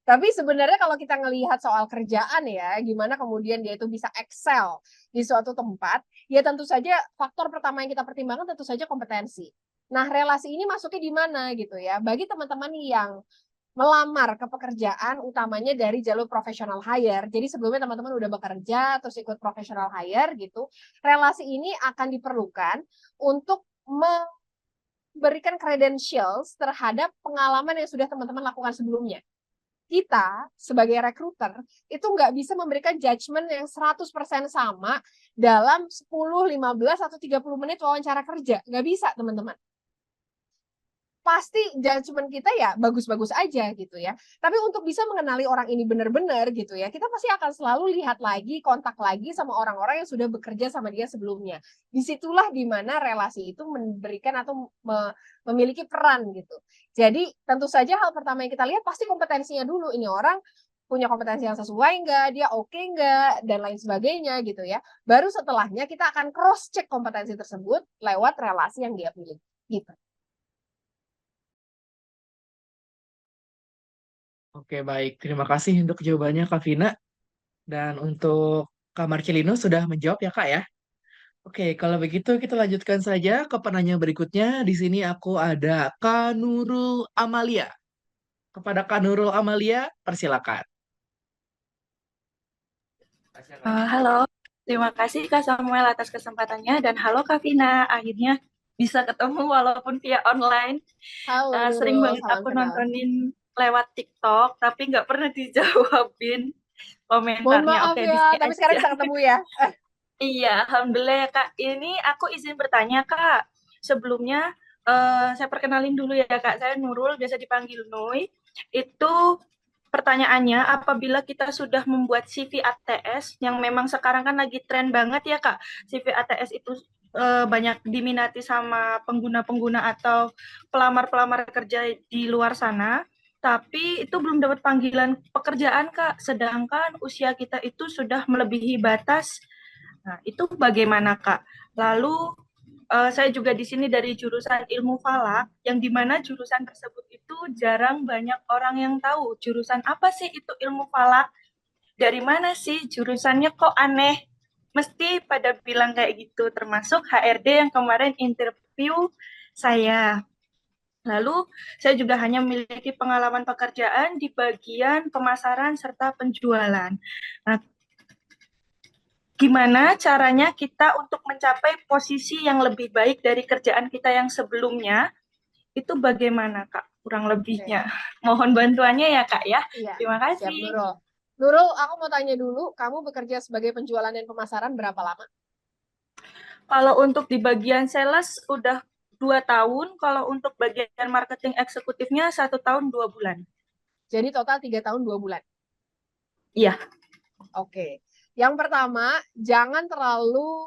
Speaker 2: Tapi sebenarnya kalau kita ngelihat soal kerjaan ya, gimana kemudian dia itu bisa excel di suatu tempat, ya tentu saja faktor pertama yang kita pertimbangkan tentu saja kompetensi. Nah, relasi ini masuknya di mana gitu ya? Bagi teman-teman yang melamar ke pekerjaan utamanya dari jalur professional hire. Jadi sebelumnya teman-teman udah bekerja terus ikut professional hire gitu. Relasi ini akan diperlukan untuk memberikan credentials terhadap pengalaman yang sudah teman-teman lakukan sebelumnya. Kita sebagai recruiter itu nggak bisa memberikan judgement yang 100% sama dalam 10, 15, atau 30 menit wawancara kerja. Nggak bisa, teman-teman. Pasti judgement kita ya bagus-bagus aja gitu ya. Tapi untuk bisa mengenali orang ini benar-benar gitu ya, kita pasti akan selalu lihat lagi, kontak lagi sama orang-orang yang sudah bekerja sama dia sebelumnya. Disitulah dimana relasi itu memberikan atau memiliki peran gitu. Jadi tentu saja hal pertama yang kita lihat pasti kompetensinya dulu. Ini orang punya kompetensi yang sesuai nggak, dia oke nggak, dan lain sebagainya gitu ya. Baru setelahnya kita akan cross-check kompetensi tersebut lewat relasi yang dia pilih gitu.
Speaker 1: Oke, baik. Terima kasih untuk jawabannya, Kak Vina. Dan untuk Kak Marcelino sudah menjawab ya, Kak ya? Oke, kalau begitu kita lanjutkan saja ke penanya berikutnya. Di sini aku ada Kak Nurul Amalia. Kepada Kak Nurul Amalia, persilakan.
Speaker 9: Halo, terima kasih Kak Samuel atas kesempatannya dan halo Kak Vina, akhirnya bisa ketemu walaupun via online.
Speaker 2: Halo
Speaker 9: Sering
Speaker 2: Nurul,
Speaker 9: banget
Speaker 2: salam
Speaker 9: aku
Speaker 2: kenal.
Speaker 9: nontonin lewat TikTok, tapi nggak pernah dijawabin
Speaker 2: Mohon
Speaker 9: komentarnya.
Speaker 2: maaf
Speaker 9: Oke, di
Speaker 2: ya,
Speaker 9: sini
Speaker 2: tapi sekarang
Speaker 9: aja.
Speaker 2: bisa ketemu ya.
Speaker 9: Iya, alhamdulillah ya Kak. Ini aku izin bertanya Kak. Sebelumnya saya perkenalin dulu ya Kak. Saya Nurul, biasa dipanggil Nui. Itu pertanyaannya, apabila kita sudah membuat CV ATS, yang memang sekarang kan lagi tren banget ya Kak, CV ATS itu banyak diminati sama pengguna-pengguna atau pelamar-pelamar kerja di luar sana, tapi itu belum dapat panggilan pekerjaan Kak, sedangkan usia kita itu sudah melebihi batas. Nah, itu bagaimana Kak? Lalu saya juga di sini dari jurusan ilmu falak, yang dimana jurusan tersebut itu jarang banyak orang yang tahu. Jurusan apa sih itu ilmu falak? Dari mana sih jurusannya kok aneh? Mesti pada bilang kayak gitu, termasuk HRD yang kemarin interview saya. Lalu saya juga hanya memiliki pengalaman pekerjaan di bagian pemasaran serta penjualan. Nah, gimana caranya kita untuk mencapai posisi yang lebih baik dari kerjaan kita yang sebelumnya? Itu bagaimana, Kak? Kurang lebihnya. Mohon bantuannya ya, Kak ya.
Speaker 2: Iya,
Speaker 9: Terima
Speaker 2: siap
Speaker 9: kasih.
Speaker 2: Nurul. Nurul, aku mau tanya dulu, kamu bekerja sebagai penjualan dan pemasaran berapa lama?
Speaker 9: Kalau untuk di bagian sales udah 2 tahun, kalau untuk bagian marketing eksekutifnya 1 tahun 2 bulan.
Speaker 2: Jadi total 3 tahun 2 bulan.
Speaker 9: Iya.
Speaker 2: Oke. Yang pertama, jangan terlalu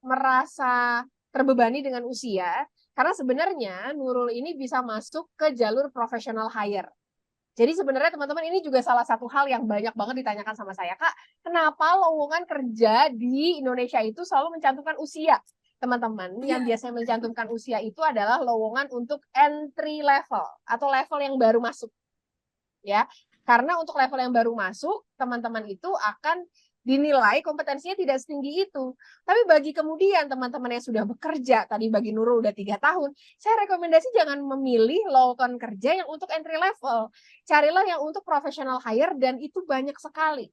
Speaker 2: merasa terbebani dengan usia, karena sebenarnya Nurul ini bisa masuk ke jalur professional hire. Jadi sebenarnya teman-teman ini juga salah satu hal yang banyak banget ditanyakan sama saya, Kak, kenapa lowongan kerja di Indonesia itu selalu mencantumkan usia? Teman-teman, yang biasanya mencantumkan usia itu adalah lowongan untuk entry level atau level yang baru masuk. Ya, karena untuk level yang baru masuk, teman-teman itu akan dinilai kompetensinya tidak setinggi itu. Tapi bagi kemudian teman-teman yang sudah bekerja, tadi bagi Nurul udah 3 tahun, saya rekomendasi jangan memilih lowongan kerja yang untuk entry level. Carilah yang untuk professional hire dan itu banyak sekali.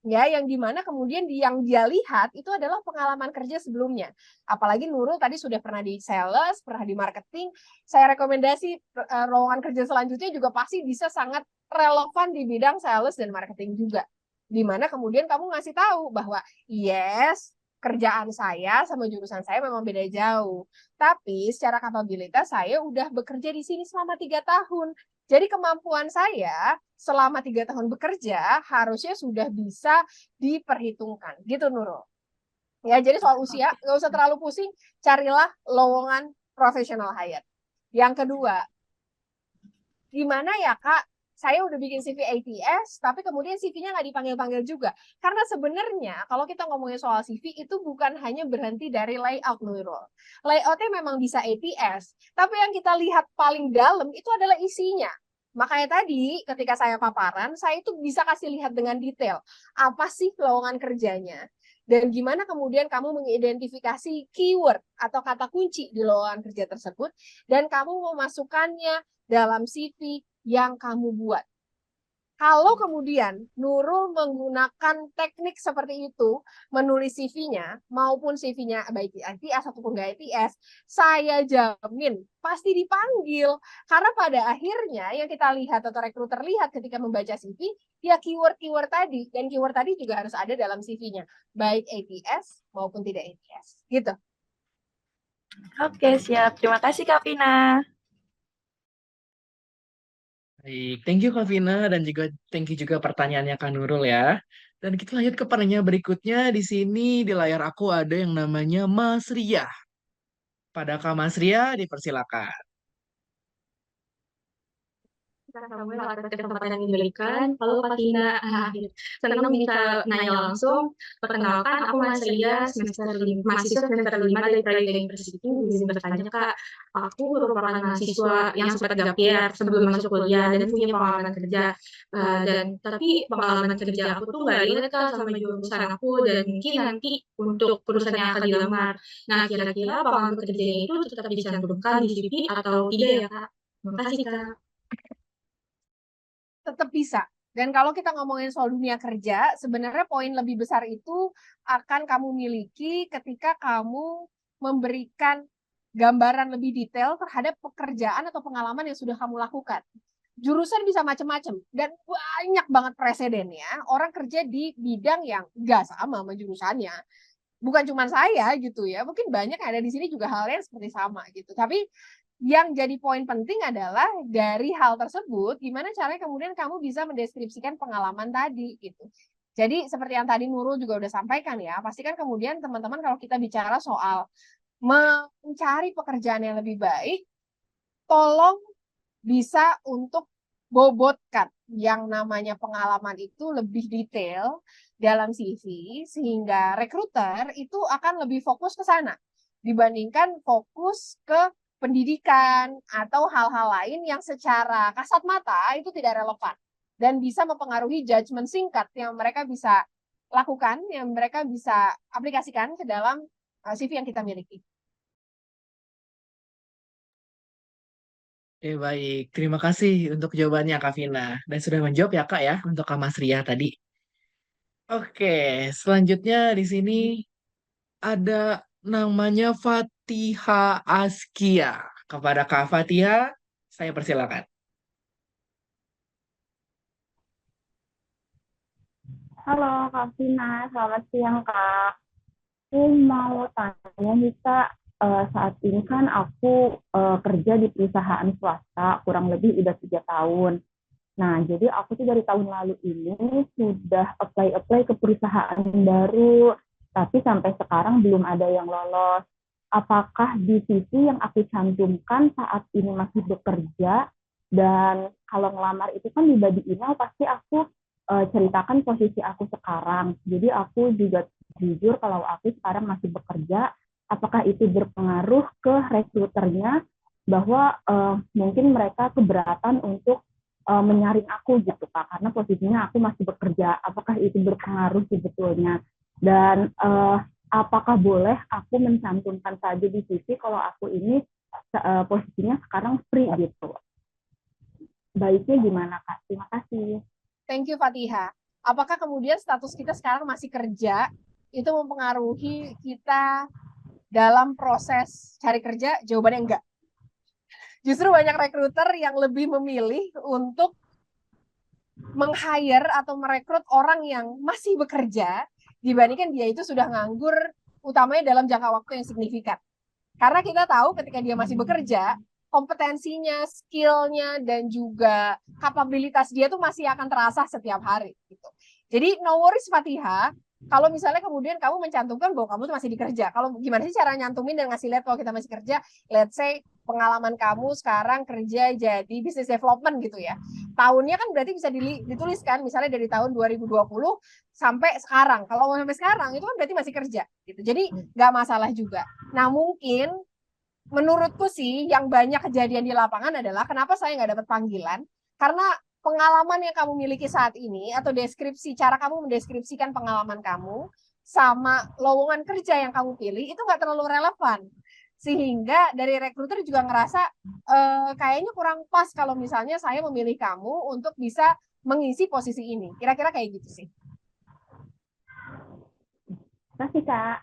Speaker 2: Ya, yang dimana kemudian yang dia lihat itu adalah pengalaman kerja sebelumnya. Apalagi Nurul tadi sudah pernah di sales, pernah di marketing. Saya rekomendasi lowongan kerja selanjutnya juga pasti bisa sangat relevan di bidang sales dan marketing juga. Dimana kemudian kamu ngasih tahu bahwa yes, kerjaan saya sama jurusan saya memang beda jauh. Tapi secara kapabilitas saya udah bekerja di sini selama 3 tahun. Jadi kemampuan saya selama 3 tahun bekerja harusnya sudah bisa diperhitungkan. Gitu Nurul. Ya, jadi soal usia nggak usah terlalu pusing, carilah lowongan professional hire. Yang kedua, gimana ya Kak, saya udah bikin CV ATS, tapi kemudian CV-nya nggak dipanggil-panggil juga. Karena sebenarnya kalau kita ngomongin soal CV itu bukan hanya berhenti dari layout Nurul. Layoutnya memang bisa ATS, tapi yang kita lihat paling dalam itu adalah isinya. Makanya tadi ketika saya paparan, saya itu bisa kasih lihat dengan detail apa sih lowongan kerjanya. dan gimana kemudian kamu mengidentifikasi keyword atau kata kunci di lowongan kerja tersebut, dan kamu memasukkannya dalam CV yang kamu buat. Kalau kemudian Nurul menggunakan teknik seperti itu, menulis CV-nya, maupun CV-nya baik ITS ataupun nggak ITS, saya jamin pasti dipanggil. Karena pada akhirnya yang kita lihat atau rekruter lihat ketika membaca CV, ya keyword-keyword tadi. Dan keyword tadi juga harus ada dalam CV-nya, baik ATS maupun tidak ATS. Gitu.
Speaker 9: Oke, siap. Terima kasih Kak Vina.
Speaker 1: Baik, thank you Kak Vina dan juga thank you juga pertanyaannya Kak Nurul ya. Dan kita lanjut ke pertanyaan berikutnya. Di sini di layar aku ada yang namanya Mas Ria. Pada Kak Mas Ria, dipersilakan.
Speaker 10: Samuel atas kesempatan yang diberikan. Halo Kak Tina, senang bisa nanya langsung. Perkenalkan, aku Mas Ria, mahasiswa semester 5 dari Praja University. Izin bertanya Kak, aku merupakan mahasiswa yang sempat gap year sebelum masuk kuliah dan punya pengalaman kerja. Tapi pengalaman kerja aku tuh nggak relate Kak sama jurusan aku dan mungkin nanti untuk perusahaan yang akan dilamar. Nah, kira-kira pengalaman kerjanya itu tetap dicantumkan di CV atau tidak ya Kak? Terima kasih Kak.
Speaker 2: Tetap bisa. Dan kalau kita ngomongin soal dunia kerja, sebenarnya poin lebih besar itu akan kamu miliki ketika kamu memberikan gambaran lebih detail terhadap pekerjaan atau pengalaman yang sudah kamu lakukan. Jurusan bisa macam-macam dan banyak banget presidennya orang kerja di bidang yang nggak sama jurusannya. Bukan cuma saya gitu ya, mungkin banyak yang ada di sini juga halnya seperti sama gitu. Tapi yang jadi poin penting adalah dari hal tersebut, gimana caranya kemudian kamu bisa mendeskripsikan pengalaman tadi gitu. Jadi seperti yang tadi Nurul juga udah sampaikan ya, pastikan kemudian teman-teman kalau kita bicara soal mencari pekerjaan yang lebih baik, tolong bisa untuk bobotkan yang namanya pengalaman itu lebih detail dalam CV, sehingga rekruter itu akan lebih fokus ke sana dibandingkan fokus ke pendidikan atau hal-hal lain yang secara kasat mata itu tidak relevan dan bisa mempengaruhi judgement singkat yang mereka bisa lakukan, yang mereka bisa aplikasikan ke dalam CV yang kita miliki.
Speaker 1: Oke, baik. Terima kasih untuk jawabannya Kak Vina. Dan sudah menjawab ya Kak ya untuk Kak Mas Ria tadi. Oke, selanjutnya di sini ada namanya Fatiha Askia. Kepada Kak Fatiha, saya persilakan.
Speaker 11: Halo Kak Vina, selamat siang Kak. Aku mau tanya nih Kak, saat ini kan aku kerja di perusahaan swasta kurang lebih udah 3 tahun. Nah, jadi aku tuh dari tahun lalu ini sudah apply ke perusahaan baru, tapi sampai sekarang belum ada yang lolos. Apakah di CV yang aku cantumkan saat ini masih bekerja, dan kalau ngelamar itu kan di body email pasti aku ceritakan posisi aku sekarang. Jadi aku juga jujur kalau aku sekarang masih bekerja, apakah itu berpengaruh ke rekruternya bahwa mungkin mereka keberatan untuk menyaring aku gitu Kak, karena posisinya aku masih bekerja. Apakah itu berpengaruh sebetulnya? Dan apakah boleh aku mencantumkan saja di CV kalau aku ini posisinya sekarang free gitu? Baiknya gimana Kak? Terima kasih.
Speaker 2: Thank you Fatiha. Apakah kemudian status kita sekarang masih kerja itu mempengaruhi kita dalam proses cari kerja? Jawabannya enggak. Justru banyak rekruter yang lebih memilih untuk meng-hire atau merekrut orang yang masih bekerja dibandingkan dia itu sudah nganggur, utamanya dalam jangka waktu yang signifikan. Karena kita tahu ketika dia masih bekerja, kompetensinya, skill-nya, dan juga kapabilitas dia tuh masih akan terasa setiap hari. Gitu. Jadi no worries Fatiha, kalau misalnya kemudian kamu mencantumkan bahwa kamu tuh masih dikerja. Kalau gimana sih cara nyantumin dan ngasih lihat kalau kita masih kerja? Let's say pengalaman kamu sekarang kerja jadi business development gitu ya. Tahunnya kan berarti bisa dituliskan misalnya dari tahun 2020 sampai sekarang. Kalau mau sampai sekarang itu kan berarti masih kerja gitu. Jadi nggak masalah juga. Nah mungkin menurutku sih yang banyak kejadian di lapangan adalah kenapa saya nggak dapat panggilan, karena pengalaman yang kamu miliki saat ini atau deskripsi cara kamu mendeskripsikan pengalaman kamu sama lowongan kerja yang kamu pilih itu nggak terlalu relevan. Sehingga dari rekruter juga ngerasa kayaknya kurang pas kalau misalnya saya memilih kamu untuk bisa mengisi posisi ini. Kira-kira kayak gitu sih.
Speaker 11: Makasih, Kak.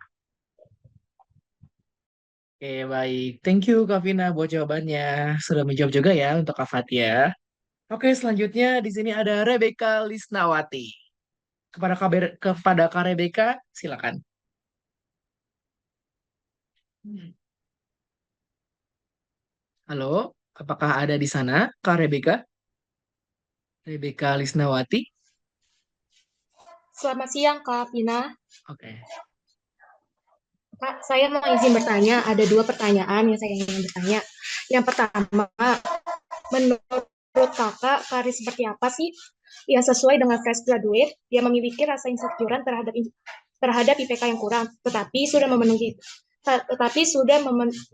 Speaker 1: Oke, baik. Thank you, Kak Vina, buat jawabannya. Sudah menjawab juga ya untuk Kak Fatia. Oke, selanjutnya di sini ada Rebecca Lisnawati. Kepada Kak Rebecca, silakan. Halo, apakah ada di sana, Kak Rebecca? Rebecca Lisnawati.
Speaker 10: Selamat siang, Kak Pina.
Speaker 1: Oke.
Speaker 10: Kak, saya mau izin bertanya. Ada 2 pertanyaan yang saya ingin bertanya. Yang pertama, menurut Kakak, karir seperti apa sih yang sesuai dengan fresh graduate yang memiliki rasa insecurean terhadap IPK yang kurang, tetapi sudah memenuhi,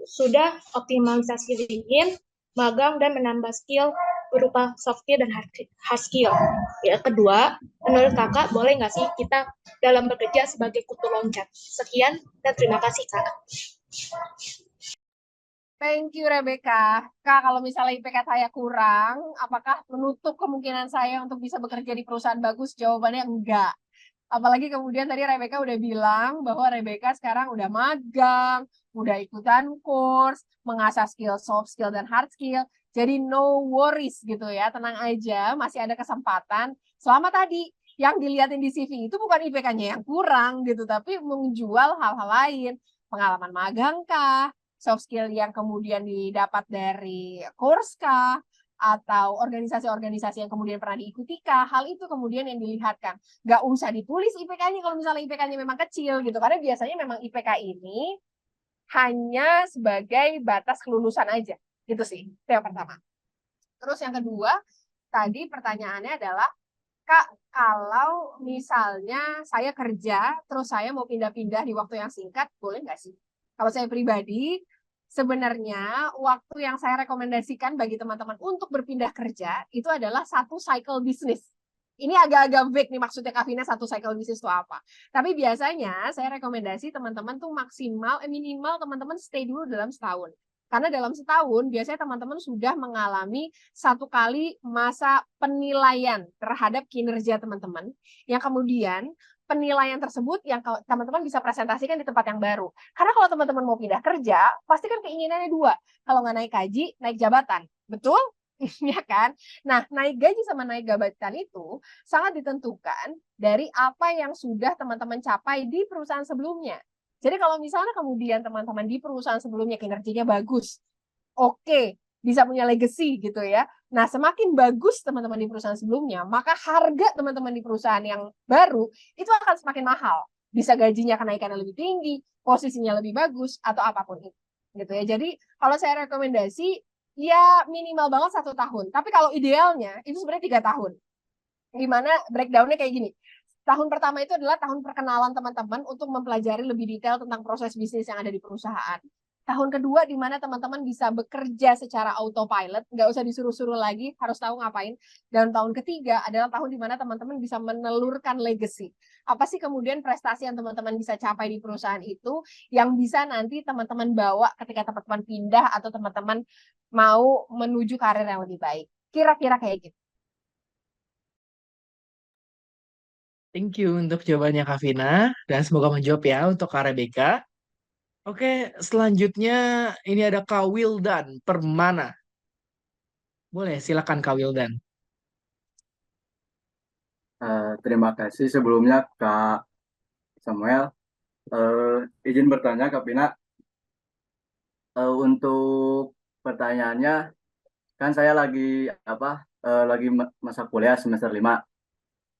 Speaker 10: sudah optimalisasi LinkedIn, magang dan menambah skill berupa soft skill dan hard skill. Yang kedua, menurut Kakak boleh nggak sih kita dalam bekerja sebagai kutu loncat? Sekian dan terima kasih, Kak.
Speaker 2: Thank you, Rebecca. Kak, kalau misalnya IPK saya kurang, apakah menutup kemungkinan saya untuk bisa bekerja di perusahaan bagus? Jawabannya enggak. Apalagi kemudian tadi Rebecca udah bilang bahwa Rebecca sekarang udah magang, udah ikutan course, mengasah skill soft skill dan hard skill. Jadi no worries gitu ya, tenang aja, masih ada kesempatan. Selama tadi yang dilihatin di CV itu bukan IPK-nya yang kurang gitu, tapi menjual hal-hal lain. Pengalaman magang kah? Soft skill yang kemudian didapat dari course kah? Atau organisasi-organisasi yang kemudian pernah diikuti kah? Hal itu kemudian yang dilihatkan. Nggak usah ditulis IPK-nya kalau misalnya IPK-nya memang kecil gitu. Karena biasanya memang IPK ini hanya sebagai batas kelulusan aja. Gitu sih. Itu yang pertama. Terus yang kedua, tadi pertanyaannya adalah, Kak, kalau misalnya saya kerja, terus saya mau pindah-pindah di waktu yang singkat, boleh nggak sih? Kalau saya pribadi, sebenarnya waktu yang saya rekomendasikan bagi teman-teman untuk berpindah kerja, itu adalah 1 cycle bisnis. Ini agak-agak vague nih maksudnya Kak Vina 1 cycle bisnis itu apa. Tapi biasanya saya rekomendasi teman-teman tuh minimal teman-teman stay dulu dalam setahun. Karena dalam setahun biasanya teman-teman sudah mengalami 1 kali masa penilaian terhadap kinerja teman-teman, yang kemudian penilaian tersebut yang teman-teman bisa presentasikan di tempat yang baru. Karena kalau teman-teman mau pindah kerja, pasti kan keinginannya 2. Kalau nggak naik gaji, naik jabatan. Betul? Ya kan? Nah, naik gaji sama naik jabatan itu sangat ditentukan dari apa yang sudah teman-teman capai di perusahaan sebelumnya. Jadi kalau misalnya kemudian teman-teman di perusahaan sebelumnya kinerjanya bagus, oke, bisa punya legacy gitu ya. Nah, semakin bagus teman-teman di perusahaan sebelumnya, maka harga teman-teman di perusahaan yang baru itu akan semakin mahal. Bisa gajinya kenaikannya lebih tinggi, posisinya lebih bagus, atau apapun itu. Gitu ya. Jadi kalau saya rekomendasi, ya minimal banget 1 tahun. Tapi kalau idealnya itu sebenarnya 3 tahun. Gimana breakdown-nya kayak gini. Tahun pertama itu adalah tahun perkenalan teman-teman untuk mempelajari lebih detail tentang proses bisnis yang ada di perusahaan. Tahun kedua di mana teman-teman bisa bekerja secara autopilot, nggak usah disuruh-suruh lagi, harus tahu ngapain. Dan tahun ketiga adalah tahun di mana teman-teman bisa menelurkan legacy. Apa sih kemudian prestasi yang teman-teman bisa capai di perusahaan itu, yang bisa nanti teman-teman bawa ketika teman-teman pindah atau teman-teman mau menuju karir yang lebih baik. Kira-kira kayak gitu.
Speaker 1: Thank you untuk jawabannya Kak Vina. Dan semoga menjawab ya untuk Kak Rebecca. Oke, selanjutnya ini ada Kak Wildan Permana. Boleh, silakan Kak Wildan.
Speaker 12: Terima kasih sebelumnya Kak Samuel. Izin bertanya Kak Pina, untuk pertanyaannya kan saya lagi lagi masa kuliah semester 5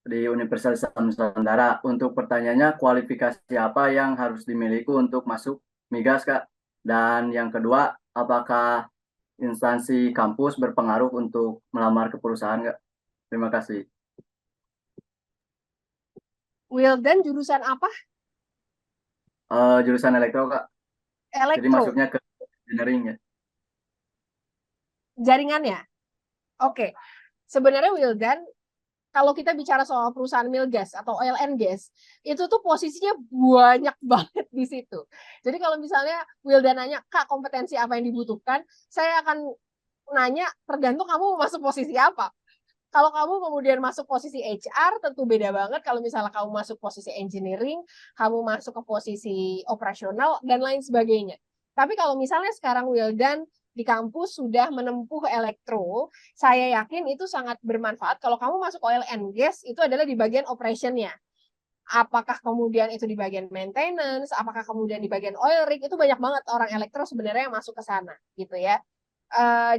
Speaker 12: di Universitas Nusantara. Untuk pertanyaannya, kualifikasi apa yang harus dimiliki untuk masuk migas Kak? Dan yang kedua, apakah instansi kampus berpengaruh untuk melamar ke perusahaan Kak? Terima kasih.
Speaker 2: Wildan jurusan apa?
Speaker 12: Jurusan elektro Kak. Jadi
Speaker 2: Elektro.
Speaker 12: masuknya ke engineering ya.
Speaker 2: Jaringannya. Oke. Sebenarnya Wildan, kalau kita bicara soal perusahaan mill gas atau oil and gas, itu tuh posisinya banyak banget di situ. Jadi kalau misalnya Wildan nanya, Kak, kompetensi apa yang dibutuhkan, saya akan nanya tergantung kamu mau masuk posisi apa. Kalau kamu kemudian masuk posisi HR, tentu beda banget. Kalau misalnya kamu masuk posisi engineering, kamu masuk ke posisi operasional, dan lain sebagainya. Tapi kalau misalnya sekarang Wildan di kampus sudah menempuh elektro, saya yakin itu sangat bermanfaat. Kalau kamu masuk oil and gas, itu adalah di bagian operationnya. Apakah kemudian itu di bagian maintenance, apakah kemudian di bagian oil rig, itu banyak banget orang elektro sebenarnya yang masuk ke sana, gitu ya.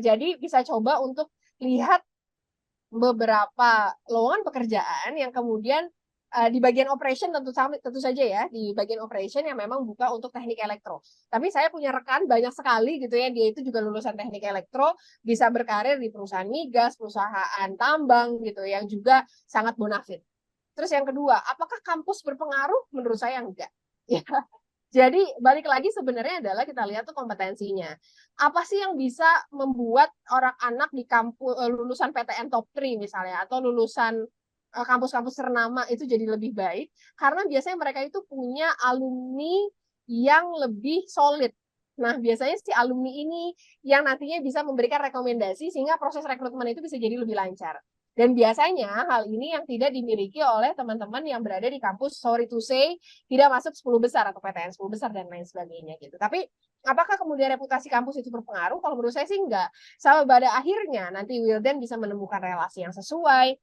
Speaker 2: Jadi bisa coba untuk lihat beberapa lowongan pekerjaan yang kemudian di bagian operation tentu saja ya, di bagian operation yang memang buka untuk teknik elektro. Tapi saya punya rekan banyak sekali gitu ya, dia itu juga lulusan teknik elektro, bisa berkarir di perusahaan migas, perusahaan tambang gitu yang juga sangat bonafit. Terus yang kedua, apakah kampus berpengaruh? Menurut saya enggak. Ya. Jadi balik lagi sebenarnya adalah kita lihat tuh kompetensinya. Apa sih yang bisa membuat orang anak di kampus lulusan PTN top 3 misalnya atau lulusan kampus-kampus ternama itu jadi lebih baik? Karena biasanya mereka itu punya alumni yang lebih solid. Nah, biasanya si alumni ini yang nantinya bisa memberikan rekomendasi sehingga proses rekrutmen itu bisa jadi lebih lancar. Dan biasanya hal ini yang tidak dimiliki oleh teman-teman yang berada di kampus, sorry to say, tidak masuk 10 besar atau PTN 10 besar dan lain sebagainya gitu. Tapi apakah kemudian reputasi kampus itu berpengaruh? Kalau menurut saya sih enggak. Sampai pada akhirnya nanti Wildan bisa menemukan relasi yang sesuai,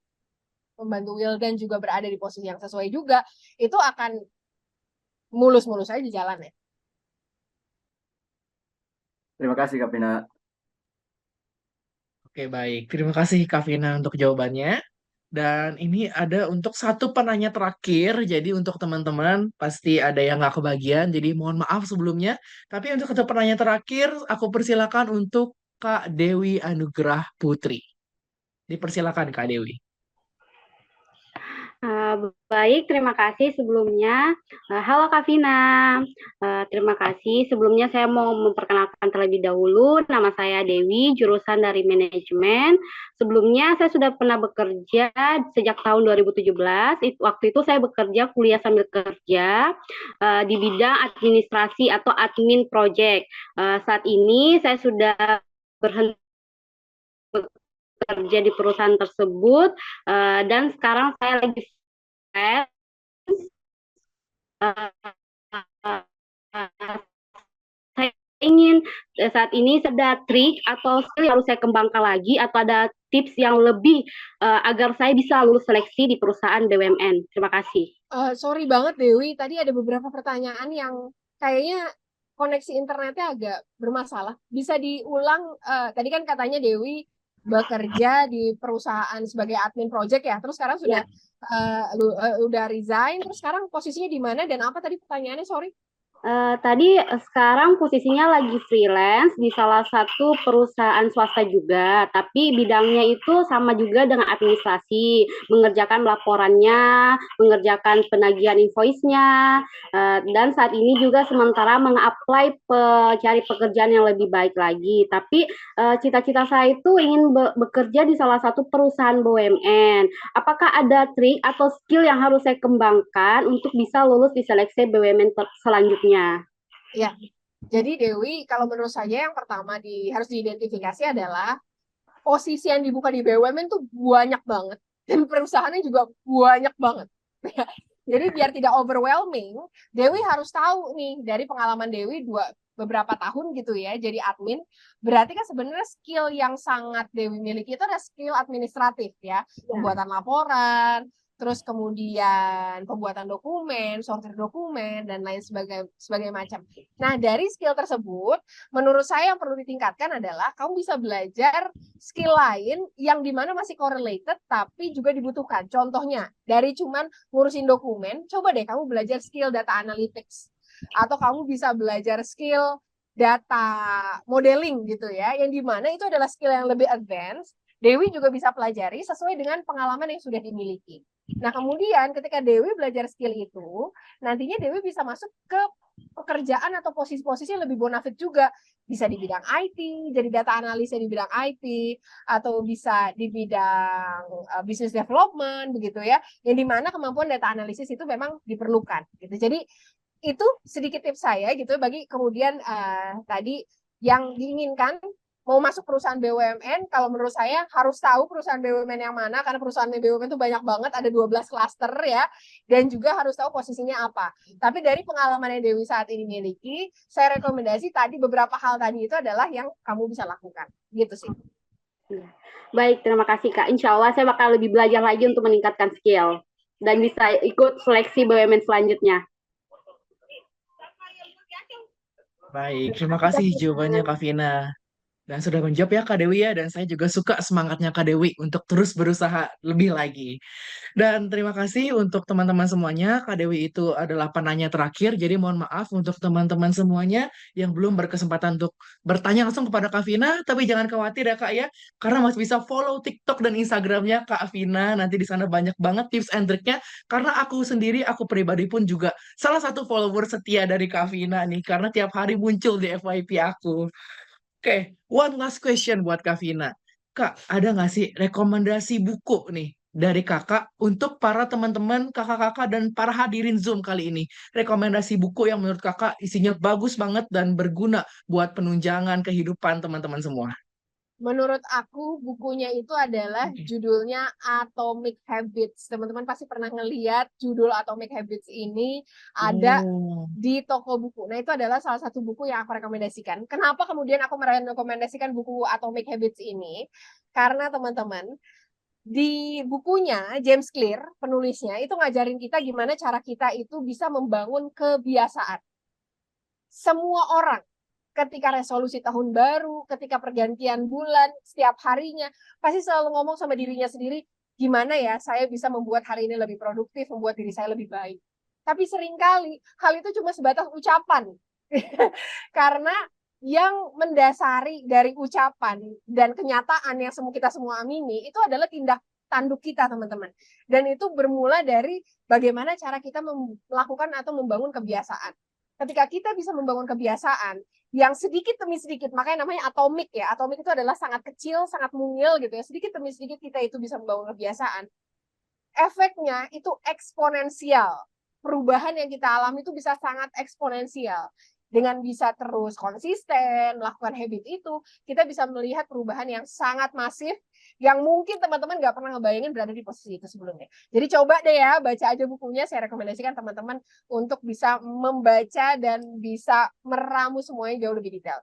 Speaker 2: membantu Wildan juga berada di posisi yang sesuai juga, itu akan mulus-mulus aja di jalan ya.
Speaker 12: Terima kasih Kak Vina.
Speaker 1: Oke, baik. Terima kasih Kak Vina untuk jawabannya. Dan ini ada untuk satu penanya terakhir. Jadi untuk teman-teman pasti ada yang nggak kebagian. Jadi mohon maaf sebelumnya. Tapi untuk satu penanya terakhir, aku persilakan untuk Kak Dewi Anugrah Putri. Dipersilakan Kak Dewi.
Speaker 13: Baik, terima kasih sebelumnya. Halo Kak Vina, terima kasih. Sebelumnya saya mau memperkenalkan terlebih dahulu, nama saya Dewi, jurusan dari manajemen. Sebelumnya saya sudah pernah bekerja sejak tahun 2017. Waktu itu saya bekerja kuliah sambil kerja di bidang administrasi atau admin project. Saat ini saya sudah berhenti bekerja di perusahaan tersebut dan sekarang saya lagi saya ingin saat ini ada trik atau skill yang harus saya kembangkan lagi atau ada tips yang lebih agar saya bisa lulus seleksi di perusahaan BUMN. Terima kasih.
Speaker 2: Sorry banget Dewi, tadi ada beberapa pertanyaan yang kayaknya koneksi internetnya agak bermasalah. Bisa diulang, tadi kan katanya Dewi bekerja di perusahaan sebagai admin project ya, terus sekarang sudah udah resign, terus sekarang posisinya di mana dan apa tadi pertanyaannya, sorry?
Speaker 13: Tadi sekarang posisinya lagi freelance di salah satu perusahaan swasta juga, tapi bidangnya itu sama juga dengan administrasi, mengerjakan laporannya, mengerjakan penagihan invoice-nya, dan saat ini juga sementara meng-apply cari pekerjaan yang lebih baik lagi. Tapi cita-cita saya itu ingin bekerja di salah satu perusahaan BUMN. Apakah ada trik atau skill yang harus saya kembangkan untuk bisa lulus di seleksi BUMN selanjutnya?
Speaker 2: Ya, jadi Dewi, kalau menurut saya yang pertama harus diidentifikasi adalah posisi yang dibuka di BUMN tuh banyak banget dan perusahaannya juga banyak banget. Jadi biar tidak overwhelming, Dewi harus tahu nih dari pengalaman Dewi beberapa tahun gitu ya jadi admin, berarti kan sebenarnya skill yang sangat Dewi miliki itu ada skill administratif ya, pembuatan laporan, terus kemudian pembuatan dokumen, sortir dokumen, dan lain sebagainya macam. Nah, dari skill tersebut, menurut saya yang perlu ditingkatkan adalah kamu bisa belajar skill lain yang dimana masih correlated, tapi juga dibutuhkan. Contohnya, dari cuman ngurusin dokumen, coba deh kamu belajar skill data analytics. Atau kamu bisa belajar skill data modeling gitu ya, yang dimana itu adalah skill yang lebih advance. Dewi juga bisa pelajari sesuai dengan pengalaman yang sudah dimiliki. Nah, kemudian ketika Dewi belajar skill itu, nantinya Dewi bisa masuk ke pekerjaan atau posisi-posisi yang lebih bonafit juga. Bisa di bidang IT, jadi data analis di bidang IT, atau bisa di bidang business development, begitu ya. Yang dimana kemampuan data analisis itu memang diperlukan. Gitu. Jadi itu sedikit tips saya gitu bagi kemudian tadi yang diinginkan mau masuk perusahaan BUMN, kalau menurut saya harus tahu perusahaan BUMN yang mana, karena perusahaan BUMN itu banyak banget, ada 12 klaster ya, dan juga harus tahu posisinya apa. Tapi dari pengalaman yang Dewi saat ini miliki, saya rekomendasi tadi beberapa hal tadi itu adalah yang kamu bisa lakukan. Gitu sih.
Speaker 13: Baik, terima kasih Kak. Insya Allah saya bakal lebih belajar lagi untuk meningkatkan skill dan bisa ikut seleksi BUMN selanjutnya.
Speaker 1: Baik, terima kasih jawabannya Kak Vina. Dan sudah menjawab ya Kak Dewi ya, dan saya juga suka semangatnya Kak Dewi untuk terus berusaha lebih lagi. Dan terima kasih untuk teman-teman semuanya, Kak Dewi itu adalah penanya terakhir, jadi mohon maaf untuk teman-teman semuanya yang belum berkesempatan untuk bertanya langsung kepada Kak Vina, tapi jangan khawatir ya Kak ya, karena masih bisa follow TikTok dan Instagramnya Kak Vina, nanti di sana banyak banget tips and triknya, karena aku sendiri, aku pribadi pun juga salah satu follower setia dari Kak Vina nih, karena tiap hari muncul di FYP aku. Oke, one last question buat Kak Vina. Kak, ada nggak sih rekomendasi buku nih dari kakak untuk para teman-teman kakak-kakak dan para hadirin Zoom kali ini? Rekomendasi buku yang menurut kakak isinya bagus banget dan berguna buat penunjangan kehidupan teman-teman semua.
Speaker 2: Menurut aku bukunya itu adalah judulnya Atomic Habits. Teman-teman pasti pernah ngeliat judul Atomic Habits ini ada di toko buku. Nah, itu adalah salah satu buku yang aku rekomendasikan. Kenapa kemudian aku merekomendasikan buku Atomic Habits ini? Karena teman-teman, di bukunya James Clear, penulisnya, itu ngajarin kita gimana cara kita itu bisa membangun kebiasaan. Semua orang ketika resolusi tahun baru, ketika pergantian bulan, setiap harinya, pasti selalu ngomong sama dirinya sendiri, gimana ya saya bisa membuat hari ini lebih produktif, membuat diri saya lebih baik. Tapi seringkali hal itu cuma sebatas ucapan. Karena yang mendasari dari ucapan dan kenyataan yang kita semua amini, itu adalah tindak tanduk kita, teman-teman. Dan itu bermula dari bagaimana cara kita melakukan atau membangun kebiasaan. Ketika kita bisa membangun kebiasaan yang sedikit demi sedikit, makanya namanya atomik ya. Atomik itu adalah sangat kecil, sangat mungil gitu ya. Sedikit demi sedikit kita itu bisa membangun kebiasaan. Efeknya itu eksponensial. Perubahan yang kita alami itu bisa sangat eksponensial. Dengan bisa terus konsisten melakukan habit itu, kita bisa melihat perubahan yang sangat masif yang mungkin teman-teman nggak pernah ngebayangin berada di posisi itu sebelumnya. Jadi coba deh ya, baca aja bukunya. Saya rekomendasikan teman-teman untuk bisa membaca dan bisa meramu semuanya jauh lebih detail.